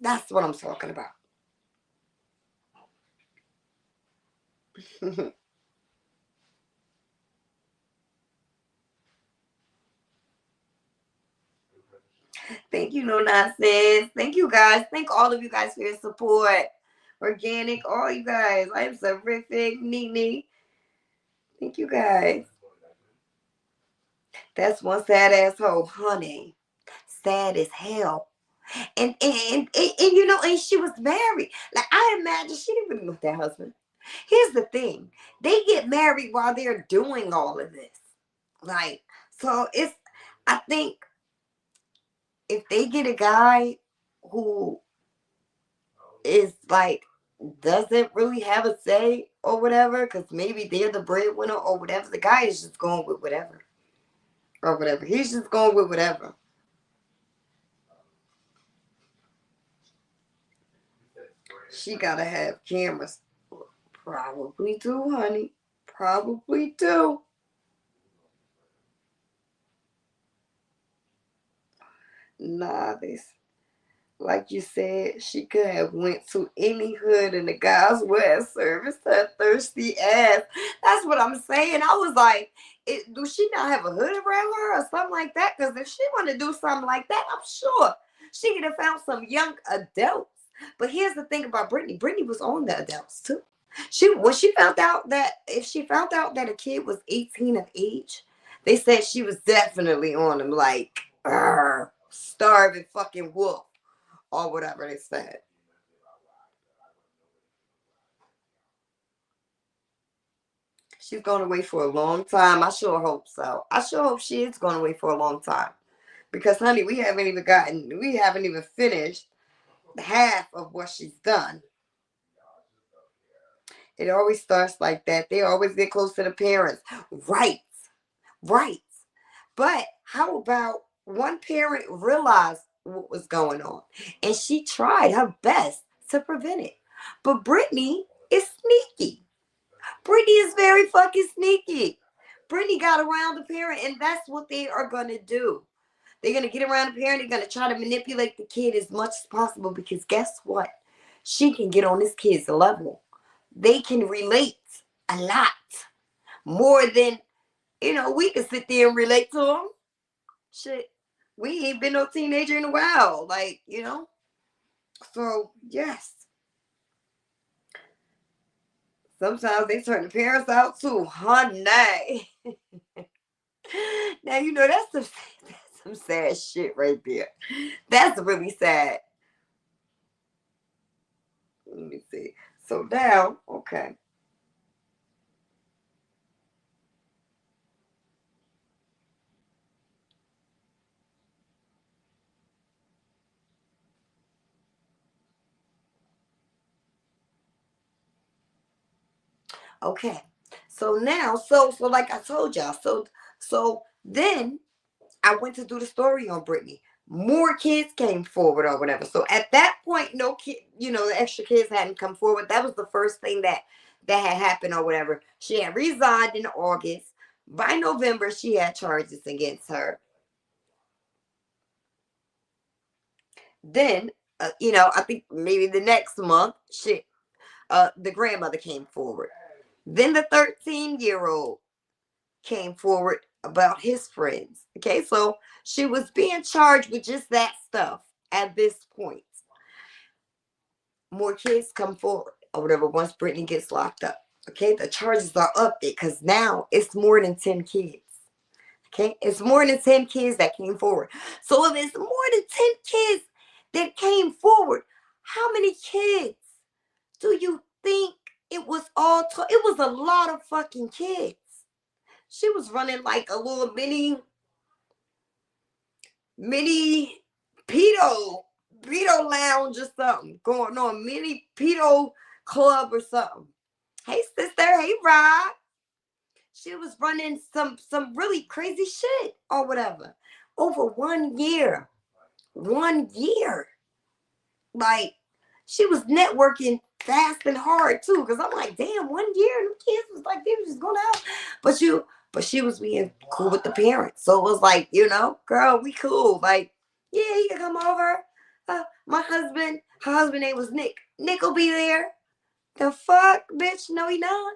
That's what I'm talking about. Thank you, No Nonsense. Thank you, guys. Thank all of you guys for your support. Organic, all you guys. I'm terrific. Nene. Thank you, guys. That's one sad asshole, honey. Sad as hell. And and she was married. Like, I imagine she didn't really know that husband. Here's the thing. They get married while they're doing all of this. Like, so I think if they get a guy who is like, doesn't really have a say or whatever, because maybe they're the breadwinner or whatever, the guy is just going with whatever. Or whatever. He's just going with whatever. She gotta have cameras. Probably do, honey. Probably do. Nah, this, like you said, she could have went to any hood and the guys would have serviced her thirsty ass. That's what I'm saying. I was like, do she not have a hood around her or something like that? Because if she want to do something like that, I'm sure she could have found some young adults. But here's the thing about Brittany. Brittany was on the adults too. When she found out that if she found out that a kid was 18 of age, they said she was definitely on him, like starving fucking wolf or whatever they said. She's going away for a long time. I sure hope so. I sure hope she is going away for a long time. Because honey, we haven't even finished half of what she's done. It always starts like that. They always get close to the parents. Right. Right. But how about one parent realized what was going on and she tried her best to prevent it. But Brittany is sneaky. Brittany is very fucking sneaky. Brittany got around the parent, and that's what they are going to do. They're going to get around the parent. They're going to try to manipulate the kid as much as possible because guess what? She can get on this kid's level. They can relate a lot more than, we can sit there and relate to them. Shit, we ain't been no teenager in a while. Like, So, yes. Sometimes they turn the parents out too, honey. Now, that's some sad shit right there. That's really sad. Let me see. So now, okay. Okay. So now, so like I told y'all, so then I went to do the story on Brittany. More kids came forward or whatever. So at that point, no kid, the extra kids hadn't come forward. That was the first thing that had happened or whatever. She had resigned in August. By November, she had charges against her. Then, I think maybe the next month, the grandmother came forward. Then the 13-year-old came forward about his friends. Okay, so she was being charged with just that stuff at this point. More kids come forward or whatever once Brittany gets locked up. Okay, the charges are up there because now it's more than 10 kids. Okay, it's more than 10 kids that came forward. So if it's more than 10 kids that came forward, how many kids do you think it was all? It was a lot of fucking kids. She was running like a little mini pedo lounge or something going on, mini pedo club or something. Hey sister, hey Rob. She was running some really crazy shit or whatever over 1 year. 1 year. Like she was networking fast and hard too. Cause I'm like, damn, 1 year, them kids was like they was just going out. But she was being cool with the parents. So it was like, girl, we cool. Like, yeah, he can come over. My husband, her husband name was Nick. Nick will be there. The fuck, bitch? No, he not.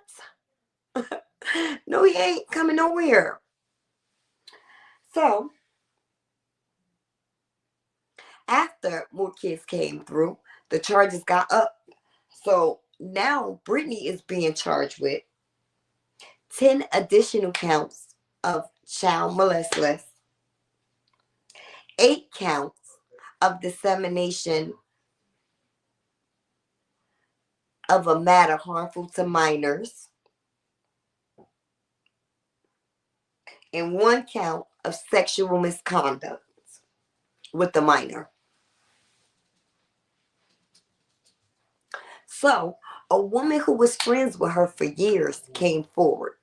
No, he ain't coming nowhere. So, after more kids came through, the charges got up. So now Brittany is being charged with 10 additional counts of child molestation, 8 counts of dissemination of a matter harmful to minors, and 1 count of sexual misconduct with the minor. So, a woman who was friends with her for years came forward.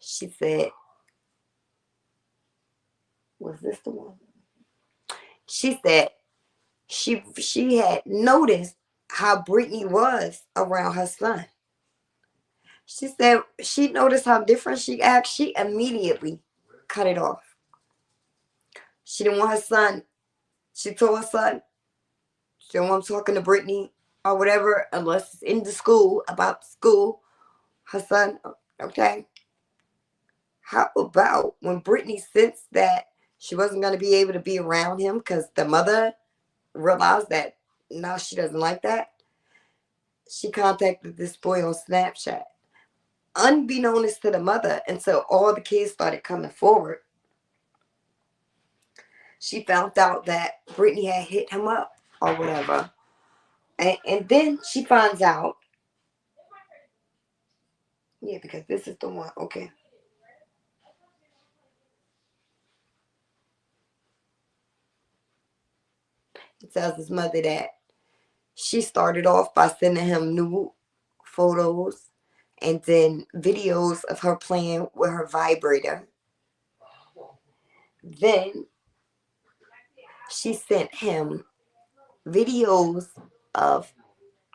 She said, was this the one? She said she had noticed how Brittany was around her son. She said she noticed how different she acted. She immediately cut it off. She didn't want her son. She told her son, she don't want him talking to Brittany or whatever unless it's in the school, about school. Her son, okay. How about when Brittany sensed that she wasn't going to be able to be around him because the mother realized that now she doesn't like that? She contacted this boy on Snapchat, unbeknownst to the mother, until all the kids started coming forward. She found out that Brittany had hit him up or whatever. And then she finds out, yeah, because this is the one, okay. He tells his mother that she started off by sending him nude photos and then videos of her playing with her vibrator. Then she sent him videos of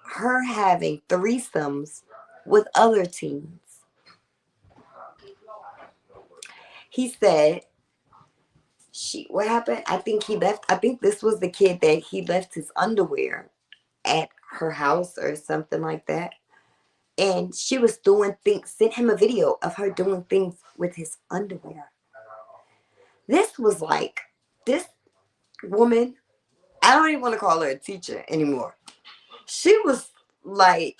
her having threesomes with other teens. He said what happened? I think this was the kid that he left his underwear at her house or something like that. And she was doing things, sent him a video of her doing things with his underwear. This was like, this woman, I don't even want to call her a teacher anymore. She was like,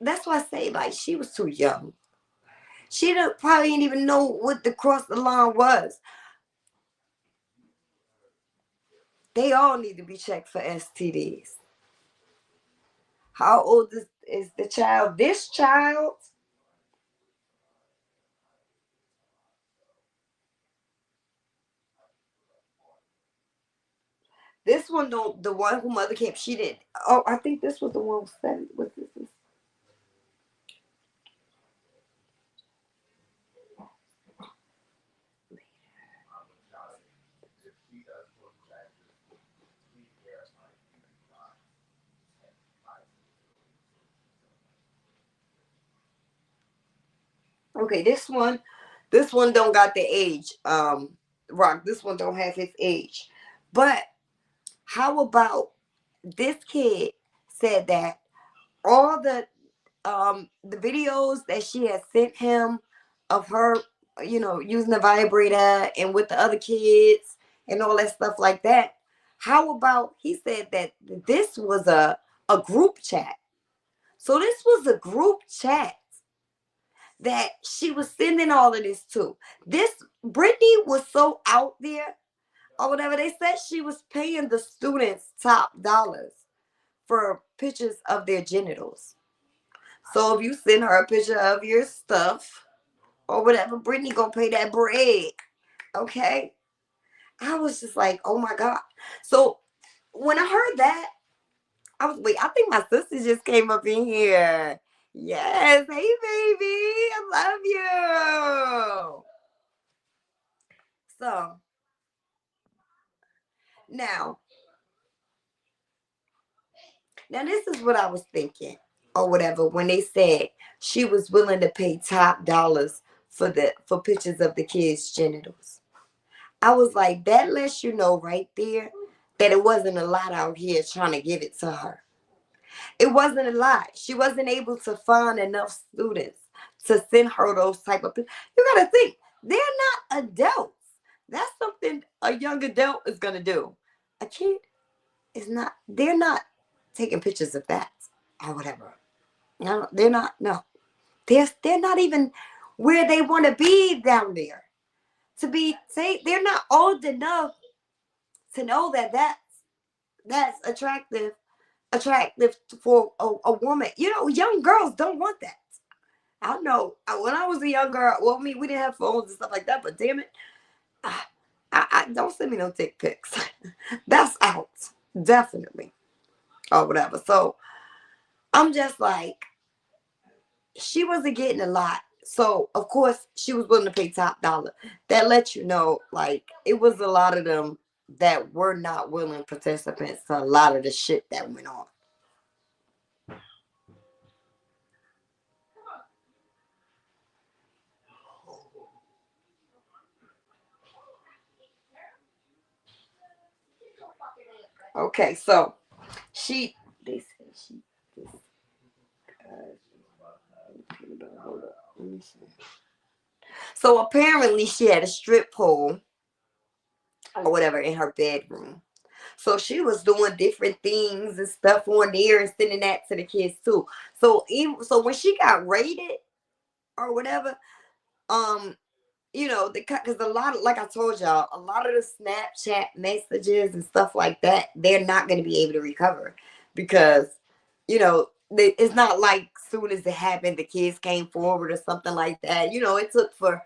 that's why I say, like, she was too young. She probably didn't even know what the cross the line was. They all need to be checked for STDs. How old is the child? This child, this one don't, the one who mother came, she didn't. Oh, I think this was the one who said, what this is. Okay, this one don't got the age. Rock, this one don't have his age. But how about this kid said that all the videos that she had sent him of her, using the vibrator and with the other kids and all that stuff like that. How about he said that this was a group chat. So this was a group chat that she was sending all of this to. This Brittany was so out there, or whatever. They said she was paying the students top dollars for pictures of their genitals. So if you send her a picture of your stuff or whatever, Brittany gonna pay that bread. Okay? I was just like, oh my God. So when I heard that, I think my sister just came up in here. Yes, hey baby, I love you. So now this is what I was thinking or whatever when they said she was willing to pay top dollars for pictures of the kids' genitals. I was like, that lets you know right there that it wasn't a lot out here trying to give it to her. It wasn't a lot. She wasn't able to find enough students to send her those type of pictures. You gotta think, they're not adults. That's something a young adult is gonna do. A kid is not. They're not taking pictures of that or whatever. No, they're not. No, they're not even where they want to be down there. They're not old enough to know that that's attractive for a woman. Young girls don't want that. I don't know. When I was a young girl, well, we didn't have phones and stuff like that, but damn it, I don't send me no dick pics. That's out, definitely, or whatever. So I'm just like, she wasn't getting a lot. So of course she was willing to pay top dollar. That lets you know, like, it was a lot of them that were not willing participants to a lot of the shit that went on. Okay, so they said she, this, hold up, let me see. So apparently she had a strip pole or whatever in her bedroom. So she was doing different things and stuff on there and sending that to the kids too. So so when she got raided or whatever, you know, because a lot of, like I told y'all, a lot of the Snapchat messages and stuff like that, they're not going to be able to recover because, you know, it's not like soon as it happened, the kids came forward or something like that. You know, it took for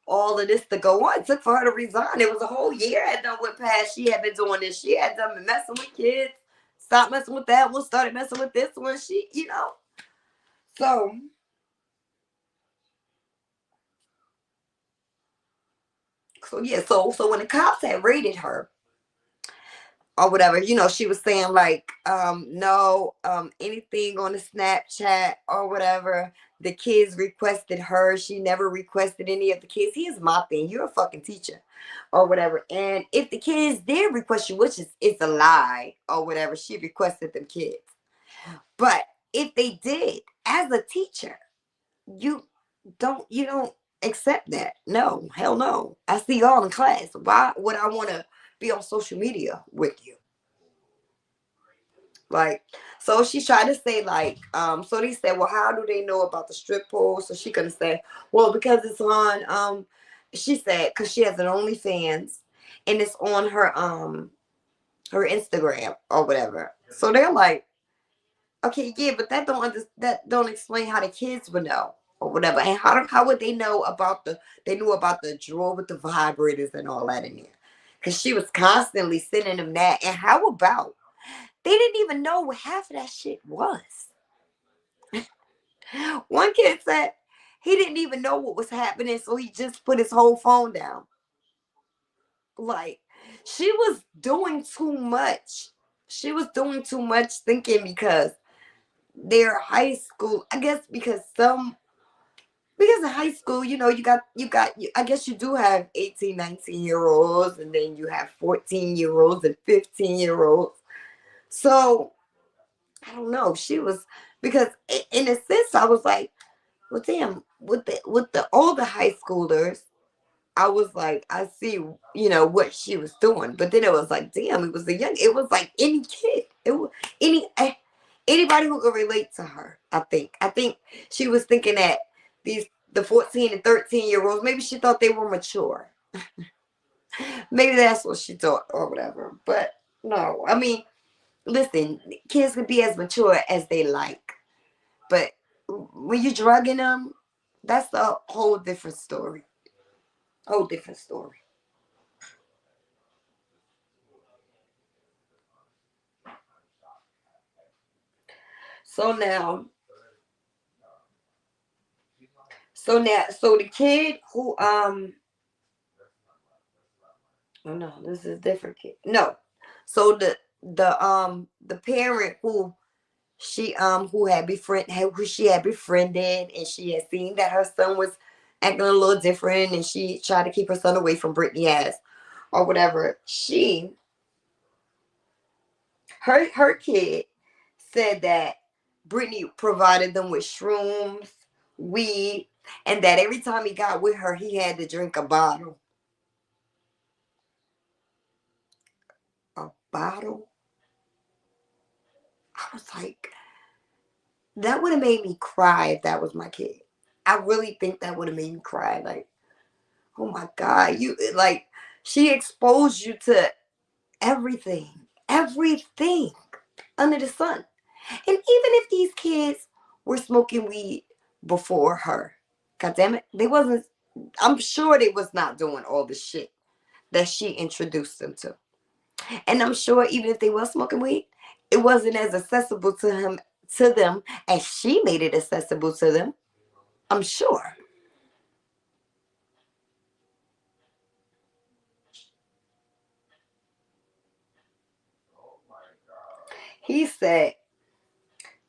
all of this to go on. It took for her to resign. It was a whole year had done went past. She had been doing this. She had done been messing with kids. Stopped messing with that one. Started messing with this one. She, you know. So yeah. So when the cops had raided her or whatever, you know, she was saying like, no, anything on the Snapchat or whatever. The kids requested her. She never requested any of the kids. Here's my thing. You're a fucking teacher or whatever. And if the kids did request you, which is it's a lie or whatever, she requested them kids. But if they did, as a teacher, you don't accept that. No, hell no. I see y'all in class. Why would I want to be on social media with you? Like, so she tried to say like, so they said, well, how do they know about the strip pole? So she couldn't say, well, because it's on, she said, because she has an OnlyFans and it's on her Instagram or whatever. So they're like, okay, yeah, but that don't explain how the kids would know or whatever. And how would they know about they knew about the drawer with the vibrators and all that in there? Because she was constantly sending them that. And how about they didn't even know what half of that shit was. One kid said he didn't even know what was happening, so he just put his whole phone down. Like, she was doing too much. She was doing too much thinking because they're high school. I guess because in high school, you know, I guess you do have 18, 19-year-olds, and then you have 14-year-olds and 15-year-olds. So I don't know. She was, because in a sense, I was like, well, damn, with the older high schoolers, I was like, I see, you know, what she was doing. But then it was like, damn, it was it was like any kid. It was anybody who could relate to her, I think. I think she was thinking that the 14 and 13-year-olds, maybe she thought they were mature. Maybe that's what she thought or whatever. But no, I mean, listen, kids can be as mature as they like. But when you're drugging them, that's a whole different story. Whole different story. So so the kid who oh no, this is a different kid. No. So the parent who who she had befriended, and she had seen that her son was acting a little different, and she tried to keep her son away from Brittany ass or whatever. Her kid said that Brittany provided them with shrooms, weed, and that every time he got with her, he had to drink a bottle. A bottle? I was like, that would have made me cry if that was my kid. I really think that would have made me cry. Like, oh my God, she exposed you to everything under the sun. And even if these kids were smoking weed before her, God damn it, I'm sure they was not doing all the shit that she introduced them to. And I'm sure even if they were smoking weed, it wasn't as accessible to them as she made it accessible to them. I'm sure. he said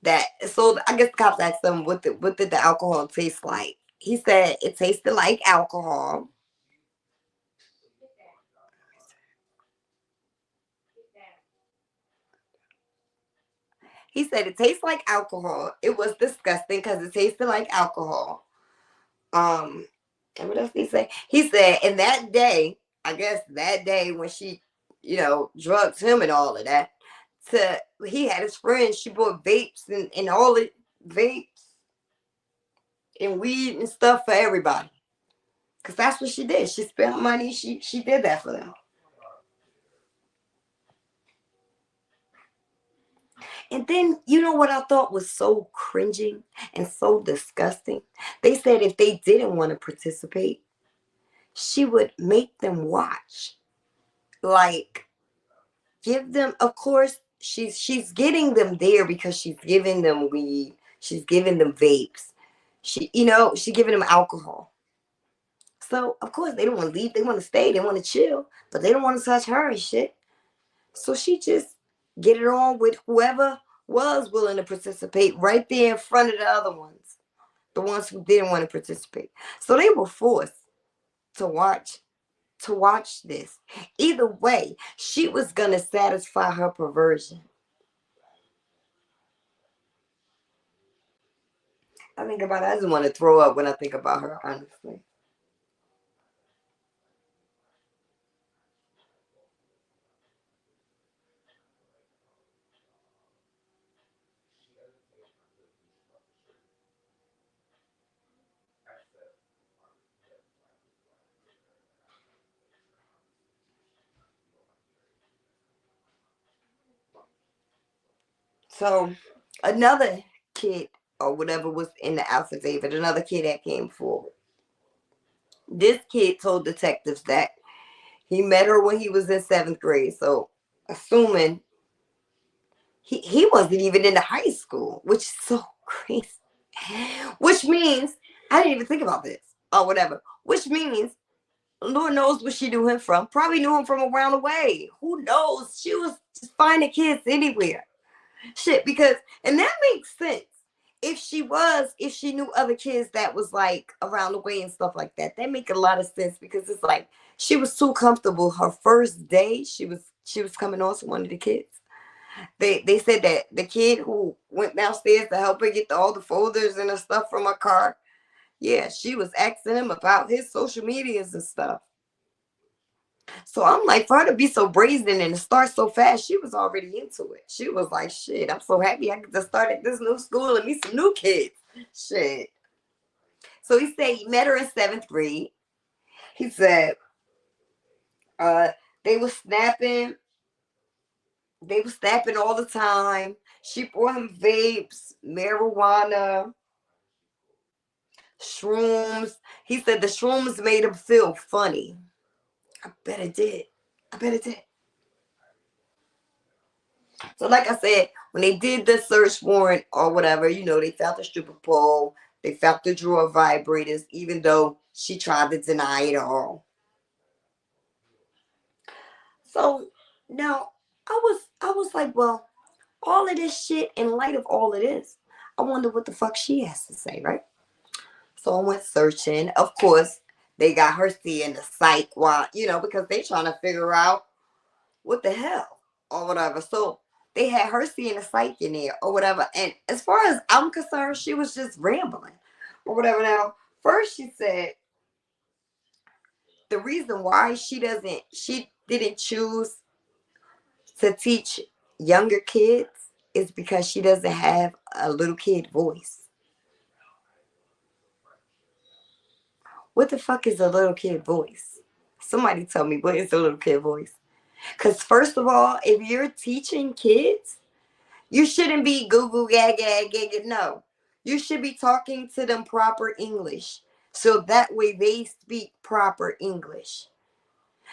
that, so I guess the cops asked him what did the alcohol taste like. He said it tasted like alcohol. He said it tastes like alcohol. It was disgusting because it tasted like alcohol. And what else did he say? He said, and that day, I guess that day when she, drugged him and all of that, he had his friends, she bought vapes and all the vapes and weed and stuff for everybody. Because that's what she did. She spent money. She did that for them. And then, you know what I thought was so cringing and so disgusting? They said if they didn't want to participate, she would make them watch. Like, give them, of course, she's getting them there because she's giving them weed. She's giving them vapes. She's giving them alcohol. So, of course, they don't want to leave. They want to stay. They want to chill. But they don't want to touch her and shit. So she just get it on with whoever was willing to participate right there in front of the other ones. The ones who didn't want to participate. So they were forced to watch this. Either way, she was going to satisfy her perversion. I think about it. I just want to throw up when I think about her, honestly. So another kid or whatever was in the affidavit, another kid that came forward. This kid told detectives that he met her when he was in 7th grade. So assuming he wasn't even in the high school, which is so crazy. Which means, I didn't even think about this or whatever. Which means, Lord knows where she knew him from. Probably knew him from around the way. Who knows? She was just finding kids anywhere. Shit, because, and that makes sense. If she knew other kids that was like around the way and stuff like that, that make a lot of sense because it's like she was too comfortable. Her first day, she was coming on to one of the kids. They said that the kid who went downstairs to help her get all the folders and the stuff from her car, yeah, she was asking him about his social medias and stuff. So I'm like, for her to be so brazen and to start so fast, she was already into it. She was like, shit, I'm so happy I could just start at this new school and meet some new kids. Shit. So he said he met her in 7th grade. He said they were snapping. They were snapping all the time. She brought him vapes, marijuana, shrooms. He said the shrooms made him feel funny. I bet it did. So like I said, when they did the search warrant or whatever, they found the stripper pole. They found the drawer vibrators, even though she tried to deny it all. So now I was like, well, all of this shit, in light of all of this, I wonder what the fuck she has to say, right? So I went searching. Of course, they got her seeing the psych while, because they trying to figure out what the hell or whatever. So they had her seeing the psych in there or whatever. And as far as I'm concerned, she was just rambling or whatever. Now, first she said the reason why she didn't choose to teach younger kids is because she doesn't have a little kid voice. What the fuck is a little kid voice? Somebody tell me, what is a little kid voice? Because first of all, if you're teaching kids, you shouldn't be goo gaga. No, you should be talking to them proper English. So that way they speak proper English.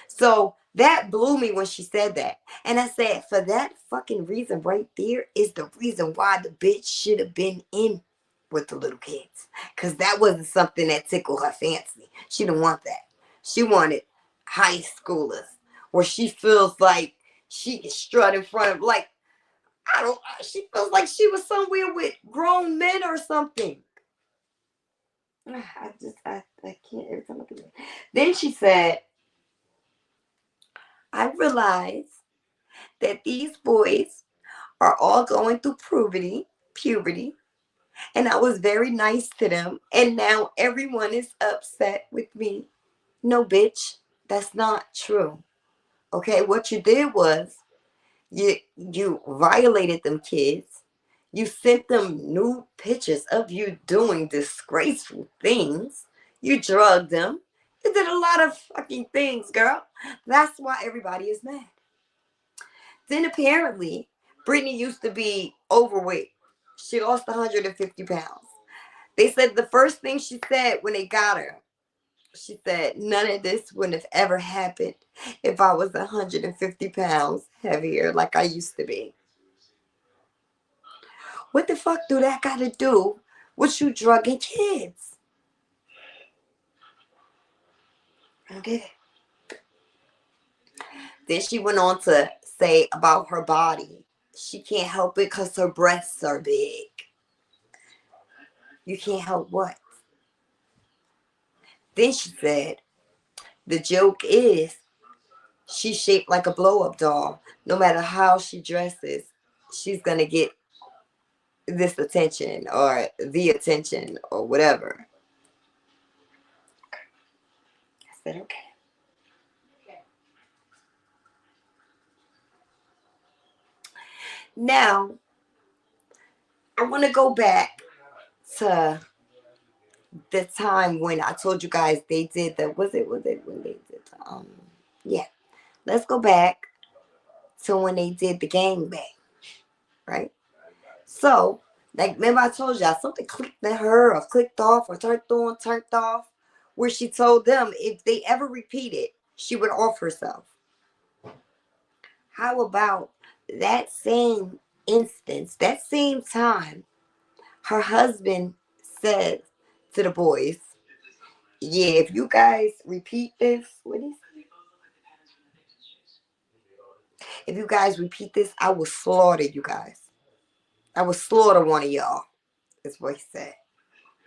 So that blew me when she said that. And I said, for that fucking reason right there is the reason why the bitch should have been in with the little kids. Because that wasn't something that tickled her fancy. She didn't want that. She wanted high schoolers where she feels like she can strut in front of, like, I don't. She feels like she was somewhere with grown men or something. I can't every time I think of it. Then she said, I realize that these boys are all going through puberty, and I was very nice to them, and now everyone is upset with me. No, bitch, that's not true. Okay, what you did was you violated them kids. You sent them nude pictures of you doing disgraceful things. You drugged them. You did a lot of fucking things, girl. That's why everybody is mad. Then apparently, Brittany used to be overweight. She lost 150 pounds. They said the first thing she said when they got her, she said, none of this wouldn't have ever happened if I was 150 pounds heavier like I used to be. What the fuck do that got to do with you drugging kids? I don't get it. Then she went on to say about her body. She can't help it because her breasts are big. You can't help what? Then she said, the joke is she's shaped like a blow-up doll. No matter how she dresses, she's going to get this attention or the attention or whatever. I said, okay. Now, I want to go back to the time when I told you guys they did the, was it when they did yeah. Let's go back to when they did the gangbang, right? So, like, remember I told y'all something clicked in her or clicked off or turned on, turned off, where she told them if they ever repeat it, she would off herself. How about that same instance, that same time, her husband said to the boys, yeah, if you guys repeat this, what is it? If you guys repeat this, I will slaughter you guys. I will slaughter one of y'all, is what he said,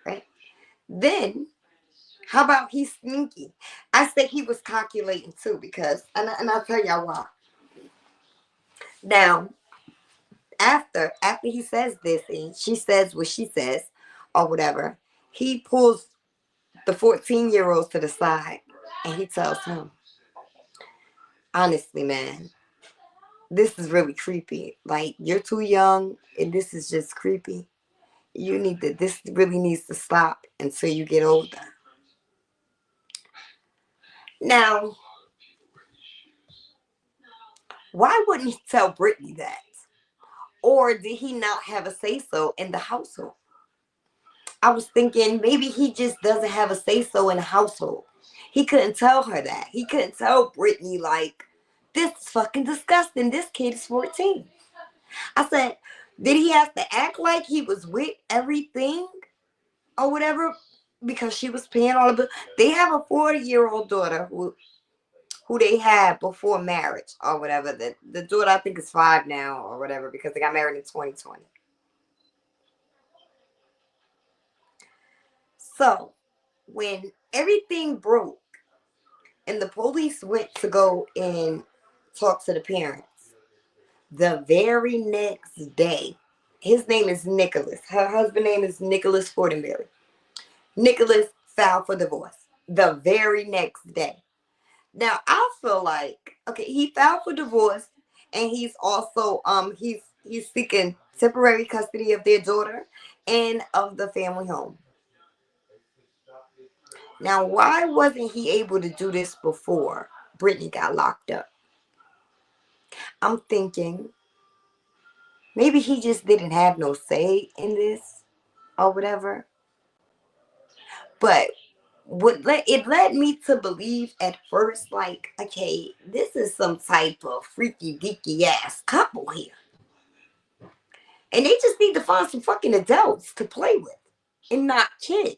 right? Then, how about he's sneaky? I said he was calculating too because, and I'll tell y'all why. Now, after he says this and she says what she says or whatever, he pulls the 14-year-old to the side and he tells him, honestly, man, this is really creepy. Like, you're too young and this is just creepy. This really needs to stop until you get older. Now, why wouldn't he tell Brittany that? Or did he not have a say-so in the household? I was thinking maybe he just doesn't have a say-so in the household. He couldn't tell her that. He couldn't tell Brittany, like, this is fucking disgusting. This kid is 14. I said, did he have to act like he was with everything or whatever? Because she was paying all of it. They have a 40-year-old daughter who they had before marriage or whatever. The daughter, I think, is 5 now or whatever because they got married in 2020. So, when everything broke and the police went to go and talk to the parents, the very next day, his name is Nicholas. Her husband's name is Nicholas Fortinberry. Nicholas filed for divorce the very next day. Now, I feel like, okay, he filed for divorce and he's also, he's seeking temporary custody of their daughter and of the family home. Now, why wasn't he able to do this before Brittany got locked up? I'm thinking maybe he just didn't have no say in this or whatever. But it led me to believe at first, like, okay, this is some type of freaky deaky ass couple here. And they just need to find some fucking adults to play with and not kids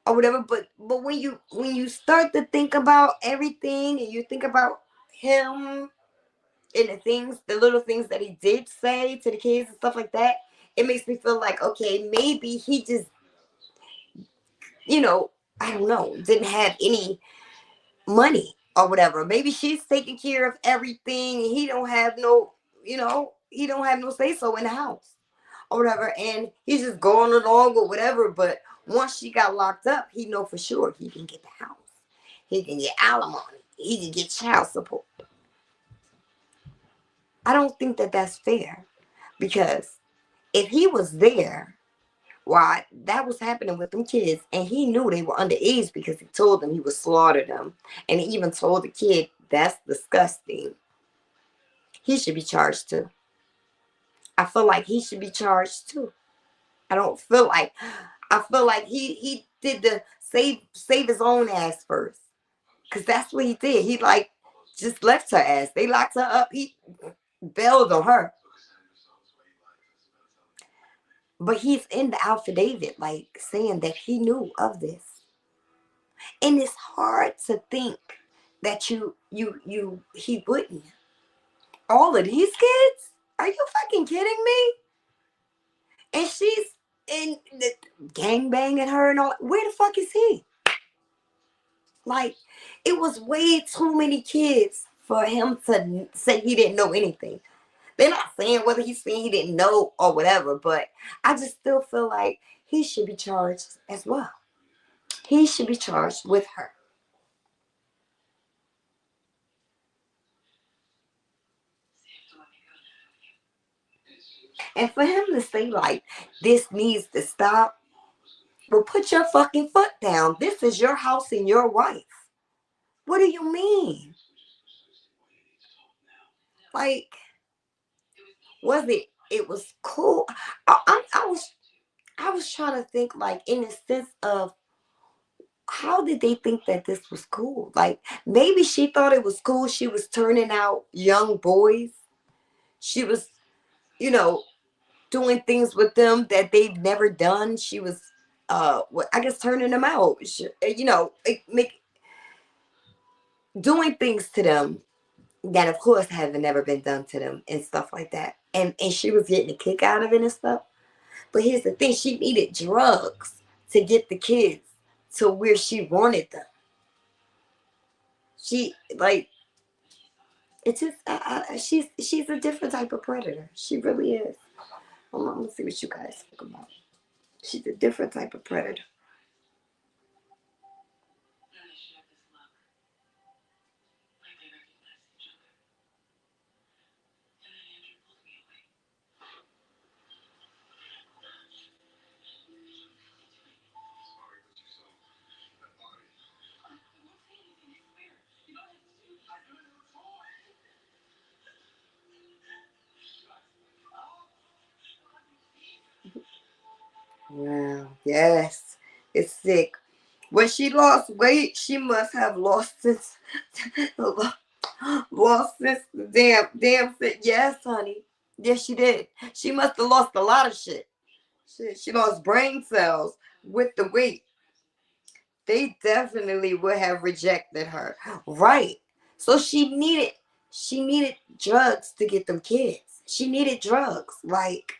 or whatever. But when you start to think about everything and you think about him and the little things that he did say to the kids and stuff like that, it makes me feel like, okay, maybe he just, I don't know, didn't have any money or whatever. Maybe she's taking care of everything and he don't have no, he don't have no say so in the house or whatever. And he's just going along with whatever. But once she got locked up, he know for sure he can get the house. He can get alimony. He can get child support. I don't think that that's fair, because if he was there, why that was happening with them kids, and he knew they were underage because he told them he would slaughter them, and he even told the kid, that's disgusting. He should be charged too. I feel like he should be charged too. I don't feel like I feel like he did the save his own ass first, because that's what he did. He like just left her ass. They locked her up. He bailed on her. But he's in the affidavit, like saying that he knew of this. And it's hard to think that he wouldn't. All of these kids? Are you fucking kidding me? And she's in the gang banging her and all. Where the fuck is he? Like, it was way too many kids for him to say he didn't know anything. They're not saying whether he's saying he didn't know or whatever, but I just still feel like he should be charged as well. He should be charged with her. And for him to say, like, this needs to stop, well, put your fucking foot down. This is your house and your wife. What do you mean? Like, it was cool. I was trying to think, like, in the sense of, how did they think that this was cool? Like, maybe she thought it was cool. She was turning out young boys. She was, doing things with them that they've never done. She was, I guess, turning them out. Doing things to them that, of course, haven't never been done to them and stuff like that. And she was getting a kick out of it and stuff. But here's the thing: she needed drugs to get the kids to where she wanted them. She like it's just she's a different type of predator. She really is. Hold on, let's see what you guys think about. She's a different type of predator. Wow. Yes. It's sick. When she lost weight, she must have lost since the damn yes, honey. Yes, she did. She must have lost a lot of shit. She lost brain cells with the weight. They definitely would have rejected her. Right. So she needed drugs to get them kids. She needed drugs. Like,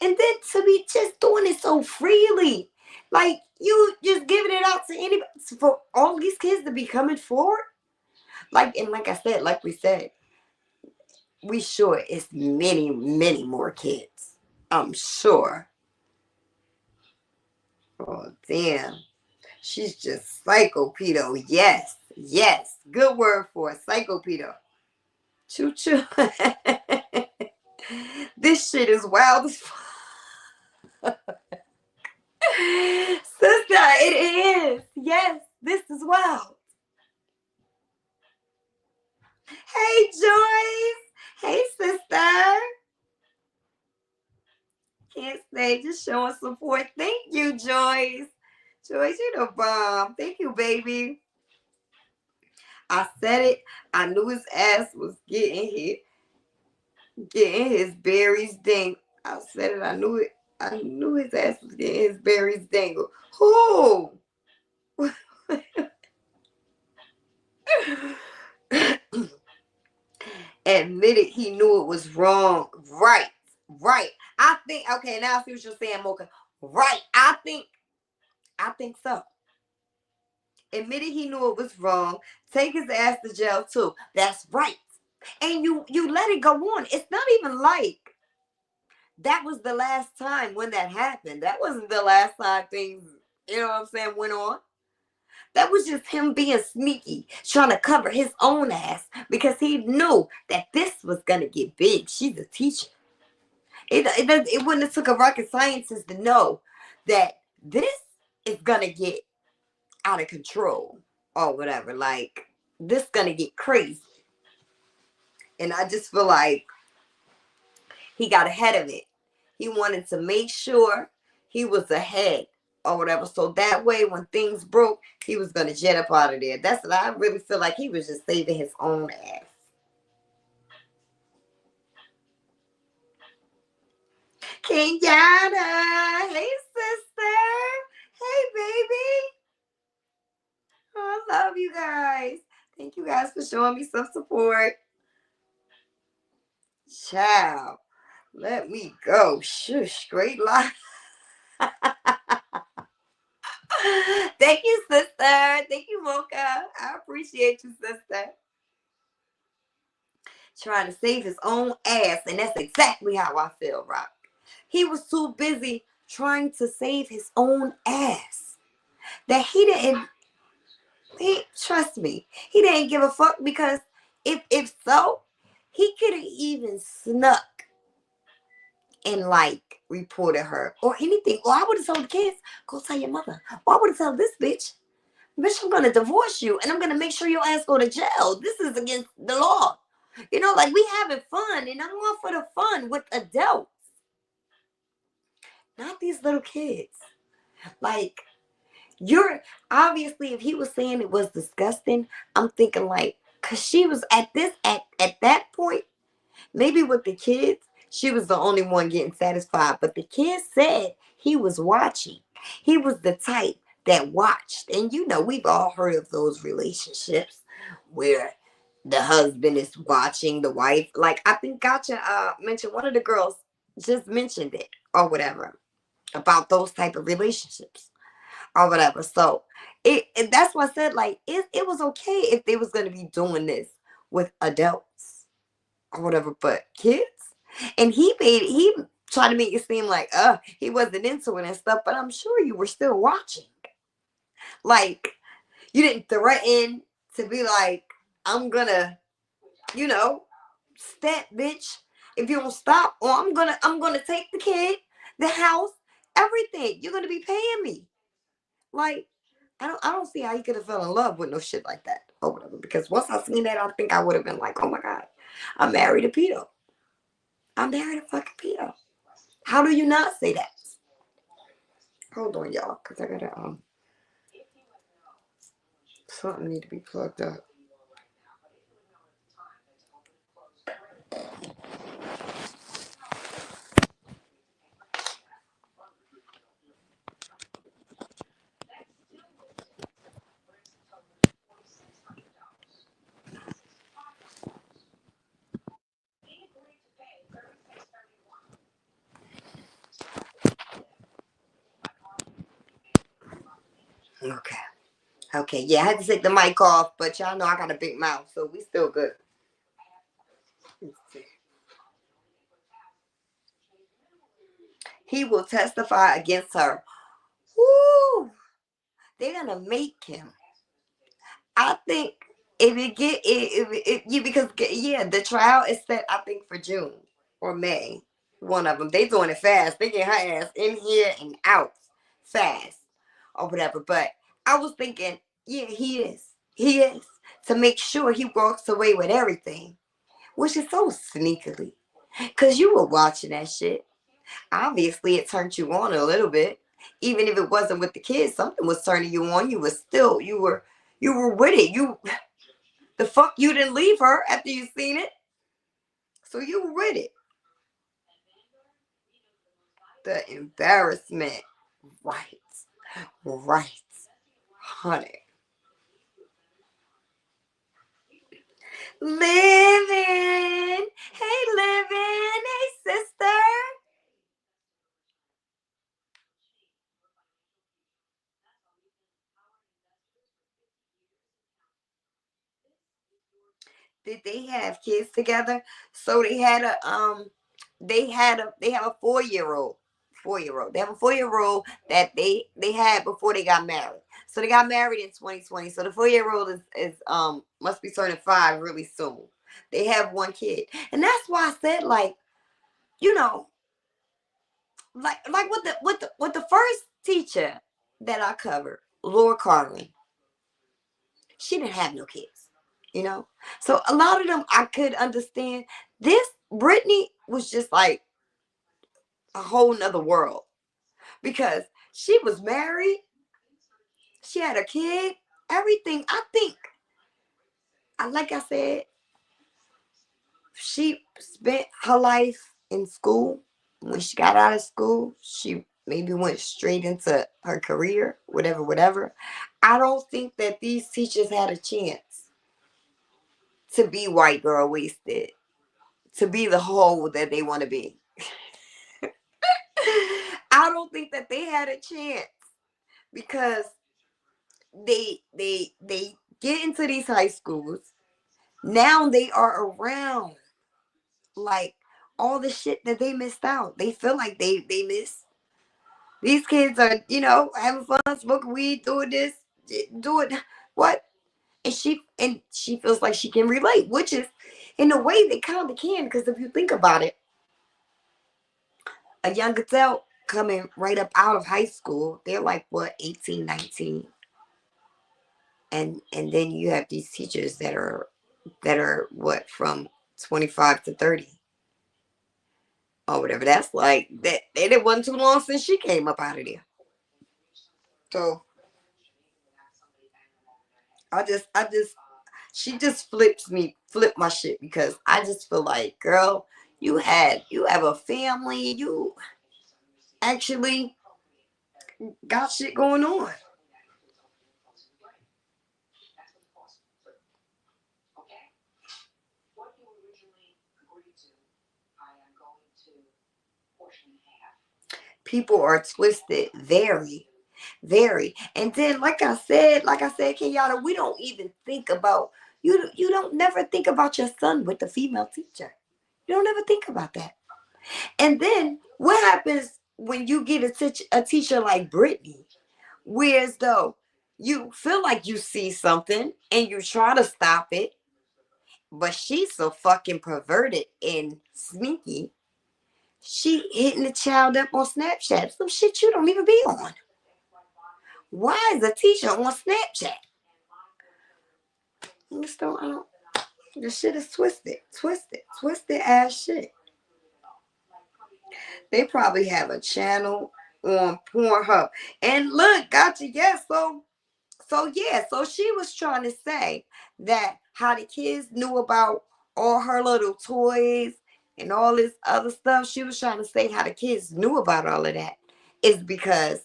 and then to be just doing it so freely. Like, you just giving it out to anybody, for all these kids to be coming forward. Like, and like I said, like we said, we sure it's many, many more kids. I'm sure. Oh, damn. She's just psychopedo. Yes. Yes. Good word for it. Psychopedo. Choo choo. This shit is wild as fuck. Sister, it is. Yes, this is wild. Hey, Joyce. Hey, sister. Can't stay, just showing support. Thank you, Joyce. Joyce, you the bomb. Thank you, baby. I said it. I knew his ass was getting his berries ding. I said it. I knew it. I knew his ass was getting his berries dangled. Who? admitted he knew it was wrong. Right. I think, okay, now I see what you're saying, Mocha. Right. I think so. Admitted he knew it was wrong. Take his ass to jail too. That's right. And you let it go on. It's not even like that was the last time when that happened. That wasn't the last time things, you know what I'm saying, went on. That was just him being sneaky, trying to cover his own ass because he knew that this was gonna get big. She's a teacher. It wouldn't have took a rocket scientist to know that this is gonna get out of control or whatever. Like, this gonna get crazy. And I just feel like he got ahead of it. He wanted to make sure he was ahead or whatever. So that way when things broke, he was gonna jet up out of there. That's what I really feel like. He was just saving his own ass. Kenyatta, hey sister, hey baby. Oh, I love you guys. Thank you guys for showing me some support. Ciao. Let me go. Shush. Great life. Thank you, sister. Thank you, Mocha. I appreciate you, sister. Trying to save his own ass, and that's exactly how I feel, Rock. He was too busy trying to save his own ass that trust me, he didn't give a fuck, because if so, he could have even snuck and like reported her or anything. Or I would have told the kids, go tell your mother. Or I would have told this bitch, I'm gonna divorce you and I'm gonna make sure your ass go to jail. This is against the law. You know, like, we having fun, and I'm all for the fun with adults, not these little kids. Like, you're obviously, if he was saying it was disgusting, I'm thinking like, cause she was at that point, maybe with the kids, she was the only one getting satisfied. But the kids said he was watching. He was the type that watched. And you know, we've all heard of those relationships where the husband is watching the wife. Like, I think Gotcha mentioned, one of the girls just mentioned it or whatever about those type of relationships or whatever. So that's why I said, like, it was okay if they was going to be doing this with adults or whatever, but kids. And he tried to make it seem like he wasn't into it and stuff, but I'm sure you were still watching. Like, you didn't threaten to be like, I'm gonna, you know, step, bitch, if you don't stop, or I'm gonna take the kid, the house, everything. You're gonna be paying me. Like, I don't see how you could have fell in love with no shit like that or whatever. Because once I seen that, I think I would have been like, oh my God, I'm married a pedo. I'm married a fucking pedo. How do you not say that? Hold on, y'all, because I gotta something need to be plugged up. Okay, yeah, I had to take the mic off, but y'all know I got a big mouth, so we still good. He will testify against her. Woo! They're gonna make him. I think if it get if you, because yeah, the trial is set, I think, for June or May. One of them. They doing it fast. They get her ass in here and out fast or whatever. But I was thinking, yeah, he is. He is, to make sure he walks away with everything, which is so sneakily. Cause you were watching that shit. Obviously, it turned you on a little bit. Even if it wasn't with the kids, something was turning you on. You were with it. The fuck, you didn't leave her after you seen it. So you were with it. The embarrassment. Right. Honey. Living did they have kids together? So they had they have a 4-year-old. 4-year-old. They have a 4-year-old that they had before they got married. So they got married in 2020. So the 4-year-old is must be turning 5 really soon. They have one kid. And that's why I said, like, you know, like with the first teacher that I covered, Laura Caron, she didn't have no kids, you know. So a lot of them I could understand. This Brittany was just like a whole nother world because she was married, she had a kid, everything. I think, like I said, she spent her life in school. When she got out of school, she maybe went straight into her career, whatever, whatever. I don't think that these teachers had a chance to be white girl wasted, to be the whole that they want to be. I don't think that they had a chance because they get into these high schools. Now they are around like all the shit that they missed out. They feel like they miss. These kids are, having fun, smoking weed, doing this, doing what? And she feels like she can relate, which is in a way they kind of can, because if you think about it, a young adult coming right up out of high school, they're like what, 18, 19. And then you have these teachers that are what, from 25 to 30 or whatever. That's like that. It wasn't too long since she came up out of there. So I just she just flip my shit, because I just feel like, girl, you have a family, you actually got shit going on. People are twisted, very, very. And then, like I said, Kenyatta, we don't even think about you. You don't never think about your son with the female teacher. You don't ever think about that. And then what happens when you get a teacher like Brittany, whereas though you feel like you see something and you try to stop it, but she's so fucking perverted and sneaky. She hitting the child up on Snapchat. Some shit you don't even be on. Why is a teacher on Snapchat? I just don't, I don't. The shit is twisted ass shit. They probably have a channel on Pornhub. And look, gotcha. Yes, so she was trying to say that how the kids knew about all her little toys and all this other stuff. She was trying to say how the kids knew about all of that is because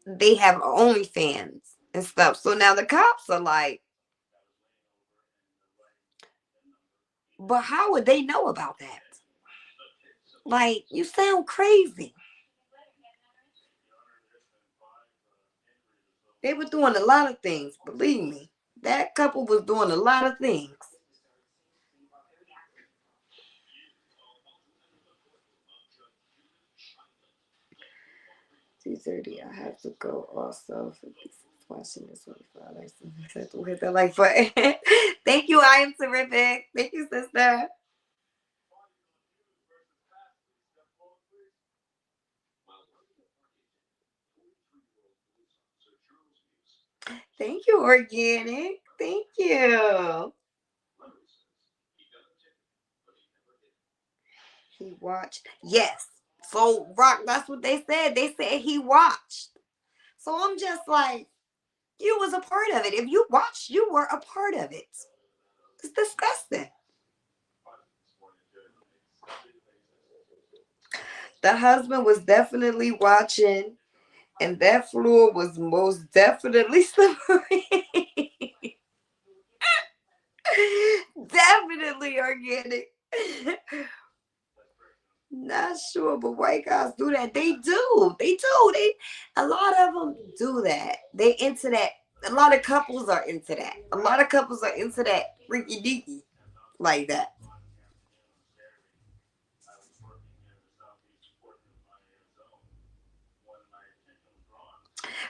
they have OnlyFans and stuff. So now the cops are like, but how would they know about that? Like, you sound crazy. They were doing a lot of things, believe me. That couple was doing a lot of things. 2:30. I have to go also for watching this 25. We'll hit that like button. Thank you. I am terrific. Thank you, sister. Thank you, organic. Thank you. He watched. Yes. So, Rock, that's what they said. They said he watched. So I'm just like, you was a part of it. If you watched, you were a part of it. It's disgusting. The husband was definitely watching, and that floor was most definitely slippery. Definitely organic. Not sure, but white guys do that. They do. A lot of them do that. They into that. A lot of couples are into that. A lot of couples are into that freaky deaky like that.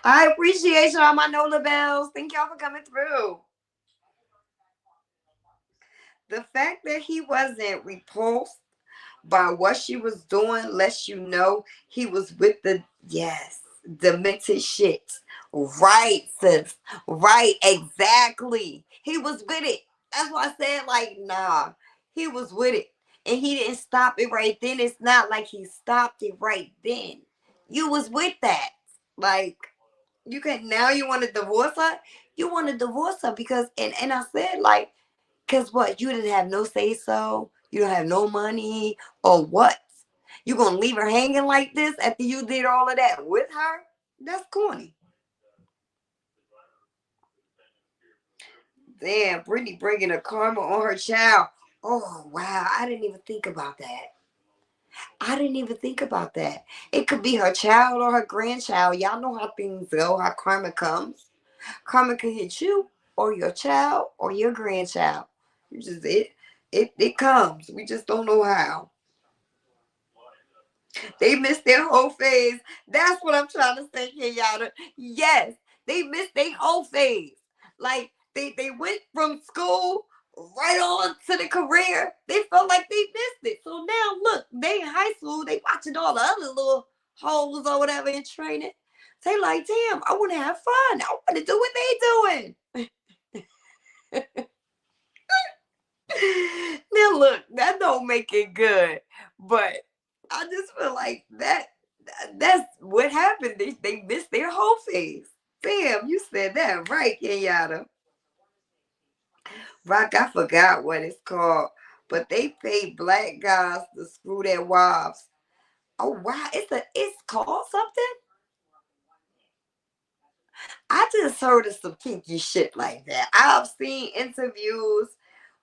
I appreciate y'all, my Nola Bells. Thank y'all for coming through. The fact that he wasn't repulsed by what she was doing lets you know he was with the, yes, demented shit. Right, sis. Right, exactly. He was with it. That's why I said, like, nah, he was with it. And he didn't stop it right then. It's not like he stopped it right then. You was with that. Like, you can, now you want to divorce her? You want to divorce her because, and I said, like, because what? You didn't have no say so. You don't have no money or what? You gonna leave her hanging like this after you did all of that with her? That's corny. Damn, Brittany bringing a karma on her child. Oh wow, I didn't even think about that. I didn't even think about that. It could be her child or her grandchild. Y'all know how things go, how karma comes. Karma can hit you or your child or your grandchild. You just it comes. We just don't know how. They missed their whole phase. That's what I'm trying to say, Kenyatta. Yes, they missed their whole phase. Like they went from school right on to the career. They felt like they missed it. So now look, they in high school, they watching all the other little hoes or whatever in training. They like, damn, I want to have fun. I want to do what they doing. Now look, that don't make it good, but I just feel like that's what happened. They missed their whole phase. Damn, you said that right, Kenyatta. Rock, I forgot what it's called, but they pay black guys to screw their wives. Oh wow, it's called something. I just heard of some kinky shit like that. I've seen interviews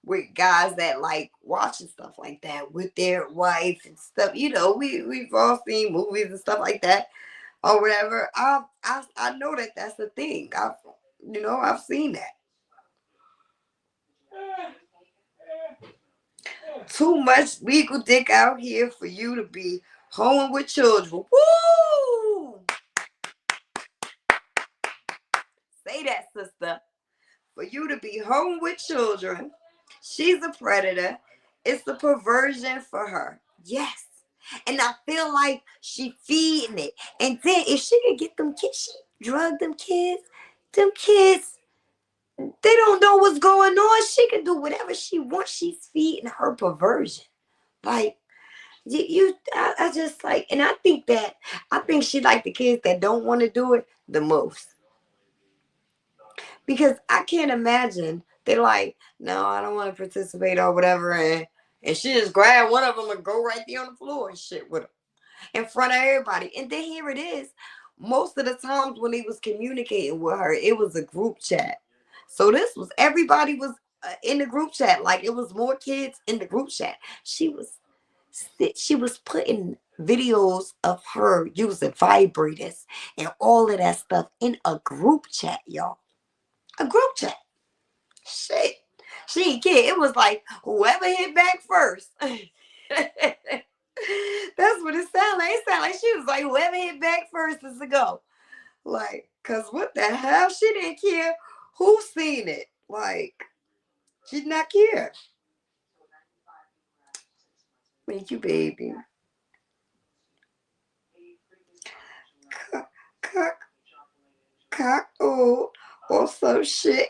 with guys that like watching stuff like that with their wife and stuff. You know, we've all seen movies and stuff like that or whatever. I know that that's a thing. I've seen that. Too much legal dick out here for you to be home with children. Woo! Say that, sister. For you to be home with children. She's a predator. It's a perversion for her. Yes. And I feel like she feeding it. And then if she could get them kids, she drug them kids. Them kids, they don't know what's going on. She can do whatever she wants. She's feeding her perversion. Like, I just like, and I think she like the kids that don't want to do it the most. Because I can't imagine they're like, no, I don't want to participate or whatever, and she just grab one of them and go right there on the floor and shit with them in front of everybody. And then here it is. Most of the times when he was communicating with her, it was a group chat. So this was everybody was in the group chat. Like it was more kids in the group chat. She was putting videos of her using vibrators and all of that stuff in a group chat, y'all. A group chat. Shit. She ain't kid. It was like whoever hit back first. That's what it sounded like. It sounded like she was like whoever hit back first is to go. Like, cause what the hell? She didn't care who seen it. Like, she did not care. Thank you, baby. Cock, cock, or some shit.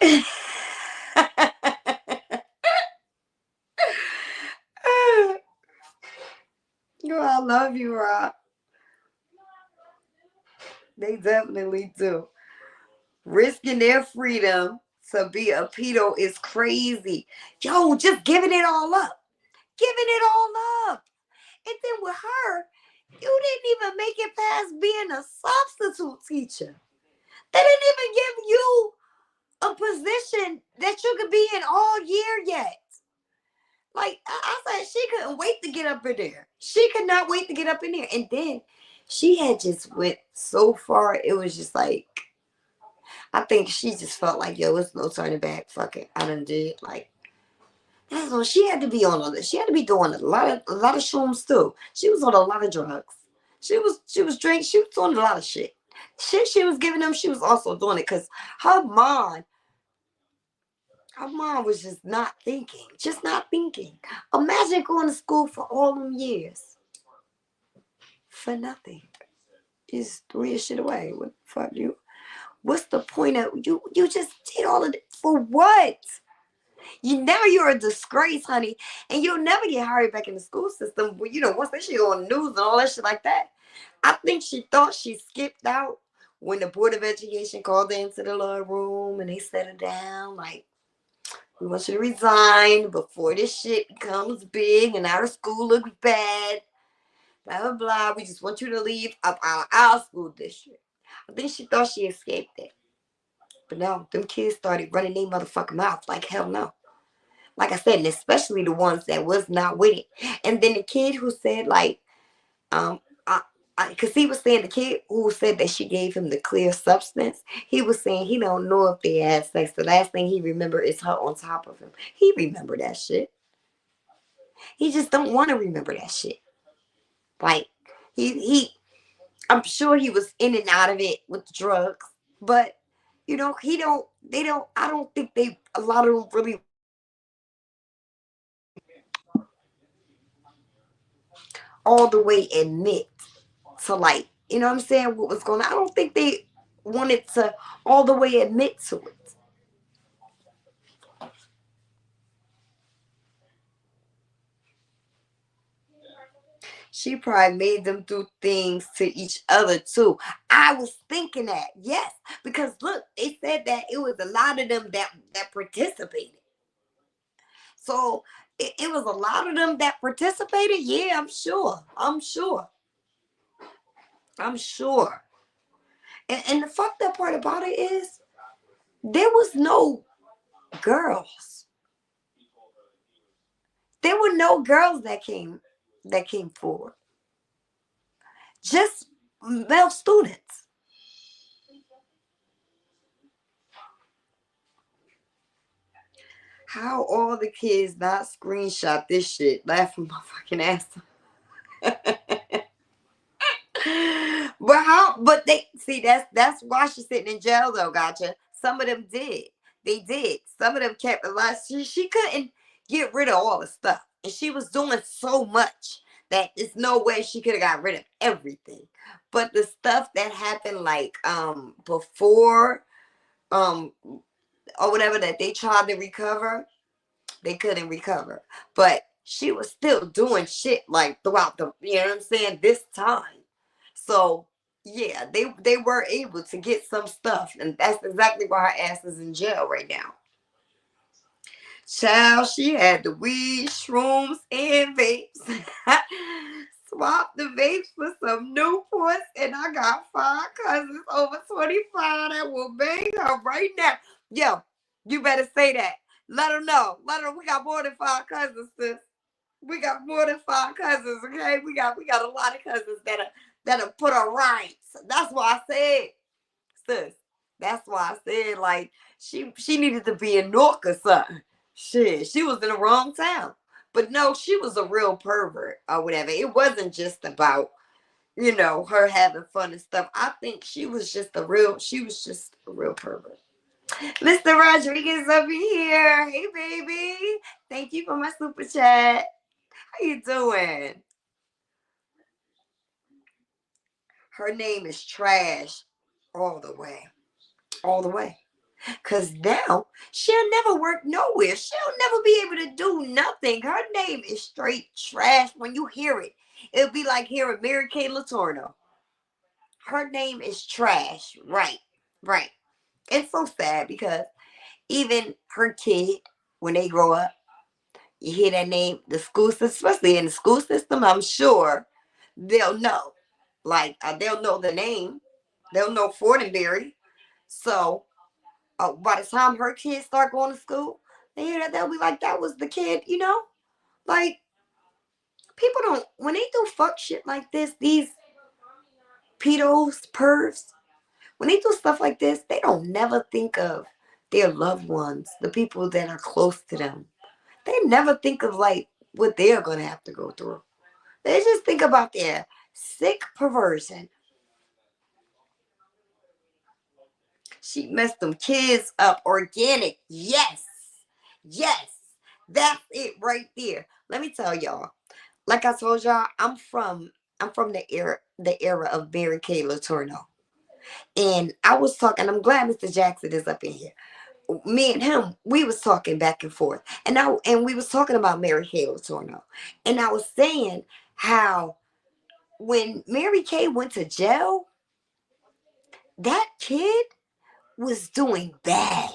Yo, I love you, Rob. They definitely do. Risking their freedom to be a pedo is crazy. Yo, just giving it all up. Giving it all up. And then with her, you didn't even make it past being a substitute teacher. They didn't even give you a position that you could be in all year yet. Like I said, she couldn't wait to get up in there. She could not wait to get up in there. And then she had just went so far. It was just like, I think she just felt like, yo, it's no turning back. Fuck it. I done did. Like, That's what she had to be on. She had to be doing a lot of shrooms too. She was on a lot of drugs. She was drinking. She was doing a lot of shit. Shit she was giving them. She was also doing it because her mom. Her mom was just not thinking. Just not thinking. Imagine going to school for all them years for nothing. You just threw your shit away. What the fuck you? What's the point of you? You just did all of it for what? You're a disgrace, honey, and you'll never get hired back in the school system. Once that shit on the news and all that shit like that. I think she thought she skipped out when the Board of Education called her into the little room and they set her down like, we want you to resign before this shit becomes big and our school looks bad. Blah blah blah. We just want you to leave up our school district. I think she thought she escaped it. But no, them kids started running their motherfucking mouth like hell no. Like I said, and especially the ones that was not with it. And then the kid who said like, because he was saying the kid who said that she gave him the clear substance, he was saying he don't know if they had sex. The last thing he remember is her on top of him. He remember that shit. He just don't want to remember that shit. Like I'm sure he was in and out of it with the drugs, but I don't think a lot of them really all the way admit to, like, you know what I'm saying, what was going on. I don't think they wanted to all the way admit to it. She probably made them do things to each other too. I was thinking that, yes, because look, they said that it was a lot of them that participated. So it was a lot of them that participated. Yeah, I'm sure. And the fucked up part about it is there was no girls. There were no girls that came forward. Just male students. How all the kids not screenshot this shit, laughing my fucking ass off. But they see that's why she's sitting in jail though, gotcha. Some of them did. They did. Some of them kept a lot. She couldn't get rid of all the stuff. And she was doing so much that there's no way she could have got rid of everything. But the stuff that happened like before or whatever that they tried to recover, they couldn't recover. But she was still doing shit like throughout you know what I'm saying, this time. So yeah, they were able to get some stuff, and that's exactly why her ass is in jail right now. Child, she had the weed, shrooms, and vapes. Swap the vapes for some Newports, and I got 5 cousins over 25 that will bang her right now. Yo, you better say that. Let her know. We got more than 5 cousins, sis. We got more than 5 cousins, okay? We got a lot of cousins that'll put her right. That's why I said, sis. That's why I said, like, she needed to be in Newark or something. Shit, she was in the wrong town. But no, she was a real pervert or whatever. It wasn't just about, her having fun and stuff. I think she was just a real pervert. Mr. Rodriguez over here. Hey, baby. Thank you for my super chat. How you doing? Her name is Trash all the way. All the way. Because now she'll never work nowhere. She'll never be able to do nothing. Her name is straight trash. When you hear it, it'll be like hearing Mary Kay Letourneau. Her name is Trash. Right. It's so sad because even her kid, when they grow up, you hear that name, the school system, especially in the school system, I'm sure they'll know. Like, they'll know the name. They'll know Fortinberry. So, by the time her kids start going to school, they hear that, they'll be like, that was the kid, Like, people don't, when they do fuck shit like this, these pedos, pervs, when they do stuff like this, they don't never think of their loved ones, the people that are close to them. They never think of like what they're gonna have to go through. They just think about their sick perversion. She messed them kids up. Organic. Yes. Yes. That's it right there. Let me tell y'all. Like I told y'all, I'm from the era of Mary Kay Letourneau. And I was talking, I'm glad Mr. Jackson is up in here. Me and him, we was talking back and forth. And we was talking about Mary Kay Letourneau. And I was saying how when Mary Kay went to jail, that kid was doing bad.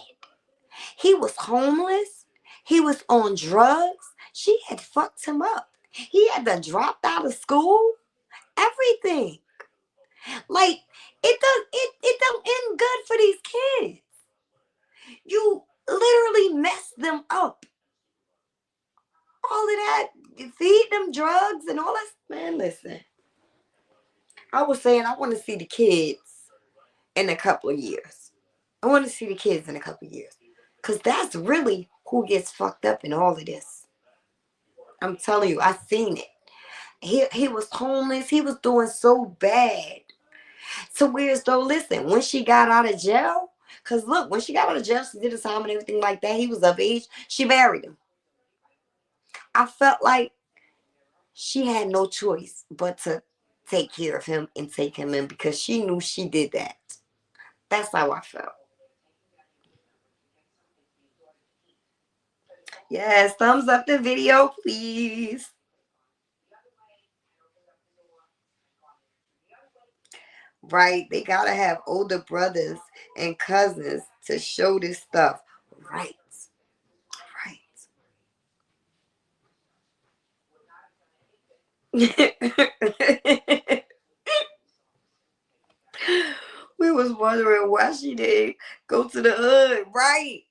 He was homeless. He was on drugs. She had fucked him up. He had to dropped out of school. Everything. Like it don't end good for these kids. You literally mess them up. All of that, you feed them drugs and all that. Man, listen. I was saying I want to see the kids in a couple of years. I want to see the kids in a couple of years. Because that's really who gets fucked up in all of this. I'm telling you, I seen it. He was homeless. He was doing so bad. So whereas though, listen, when she got out of jail, because look, when she got out of jail, she did his time and everything like that. He was of age. She married him. I felt like she had no choice but to take care of him and take him in because she knew she did that. That's how I felt. Yes, thumbs up the video, please. Right, they gotta have older brothers and cousins to show this stuff. Right, right. We was wondering why she didn't go to the hood, right?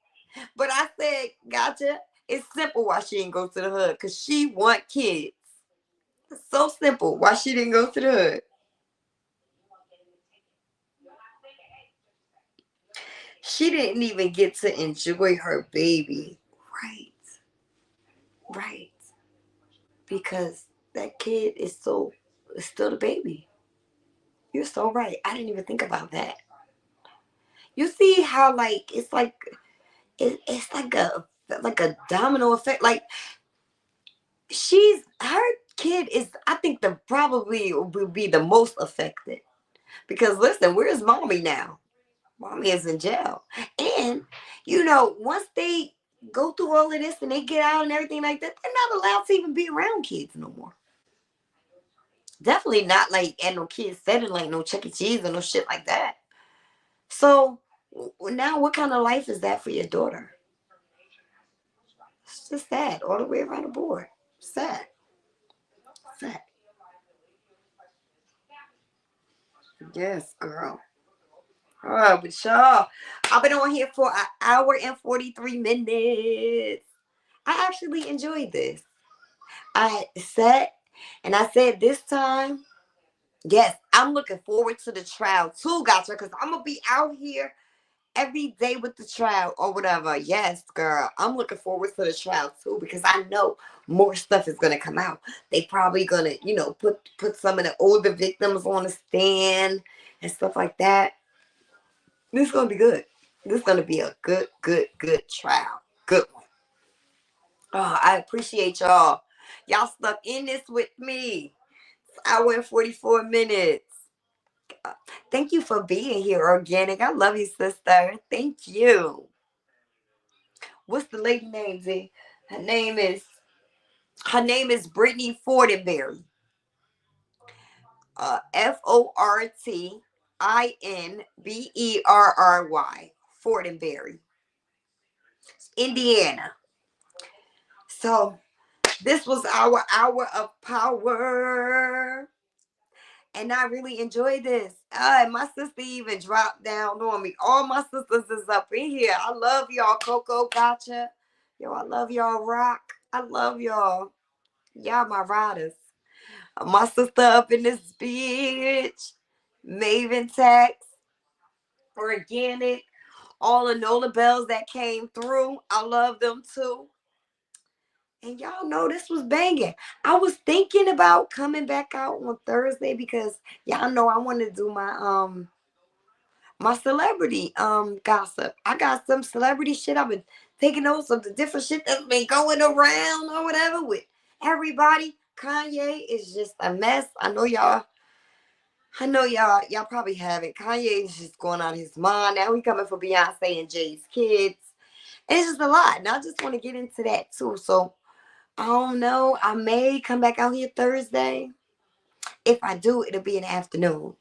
But I said, gotcha. It's simple why she didn't go to the hood, because she want kids. It's so simple why she didn't go to the hood. She didn't even get to enjoy her baby. Right, right. Because that kid is still the baby. You're so right. I didn't even think about that. You see how like it's like a domino effect. Like her kid is, I think, the probably will be the most affected. Because listen, where's mommy now? Mommy is in jail. And once they go through all of this and they get out and everything like that, they're not allowed to even be around kids no more. Definitely not like at no kids setting, like no Chuck E. Cheese or no shit like that. So now what kind of life is that for your daughter? It's just sad all the way around the board. Sad. Sad. Yes, girl. But y'all, I've been on here for an hour and 43 minutes. I actually enjoyed this. I sat and I said this time, yes, I'm looking forward to the trial too, gotcha, because I'm going to be out here every day with the trial or whatever. Yes, girl, I'm looking forward to the trial too because I know more stuff is going to come out. They probably going to, put some of the older victims on the stand and stuff like that. This is going to be good. This is going to be a good, good, good trial. Good one. Oh, I appreciate y'all. Y'all stuck in this with me. It's an hour and 44 minutes. Thank you for being here, Organic. I love you, sister. Thank you. What's the lady name, Z? Her name is Brittany Fortinberry. Fortinberry. Fortinberry. Indiana. So this was our hour of power. And I really enjoyed this. My sister even dropped down on me. All my sisters is up in here. I love y'all. Coco, gotcha. Yo, I love y'all. Rock. I love y'all. Y'all my riders. My sister up in this bitch. Maven Tax. Organic. All the Nola Bells that came through. I love them too. And y'all know this was banging. I was thinking about coming back out on Thursday because y'all know I want to do my celebrity gossip. I got some celebrity shit. I've been taking notes of the different shit that's been going around or whatever with everybody. Kanye is just a mess. I know y'all probably haven't. Kanye is just going on his mind. Now he coming for Beyonce and Jay's kids. And it's just a lot. And I just want to get into that too. So I don't know. I may come back out here Thursday. If I do, it'll be in the afternoon.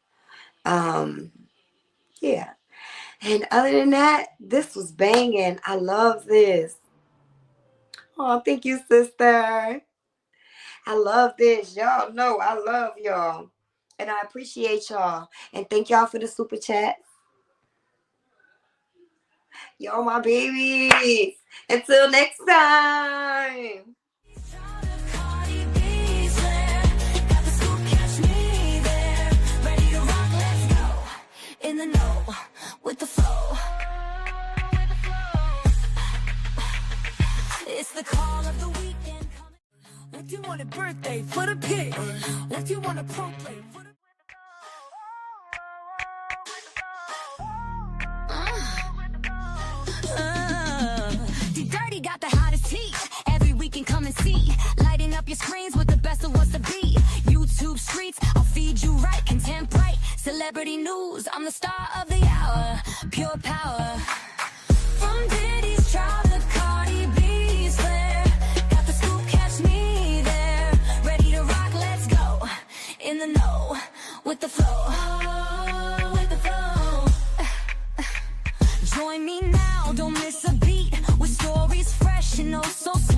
Yeah. And other than that, this was banging. I love this. Oh, thank you, sister. I love this. Y'all know I love y'all. And I appreciate y'all. And thank y'all for the super chat. Y'all my babies. Until next time. In the know with the flow. It's the call of the weekend coming. If you want a birthday for the pig, if you want a proclaim for the D-Dirty got the hottest heat. Every weekend come and see. Lighting up your screens with the best of what's to be. YouTube streets, I'll feed you right. Content bright, celebrity news. I'm the star of the hour. Pure power. From Diddy's trial to Cardi B's flare. Got the scoop, catch me there. Ready to rock, let's go. In the know, with the flow. With the flow. Join me now, don't miss a beat. With stories fresh and oh so sweet.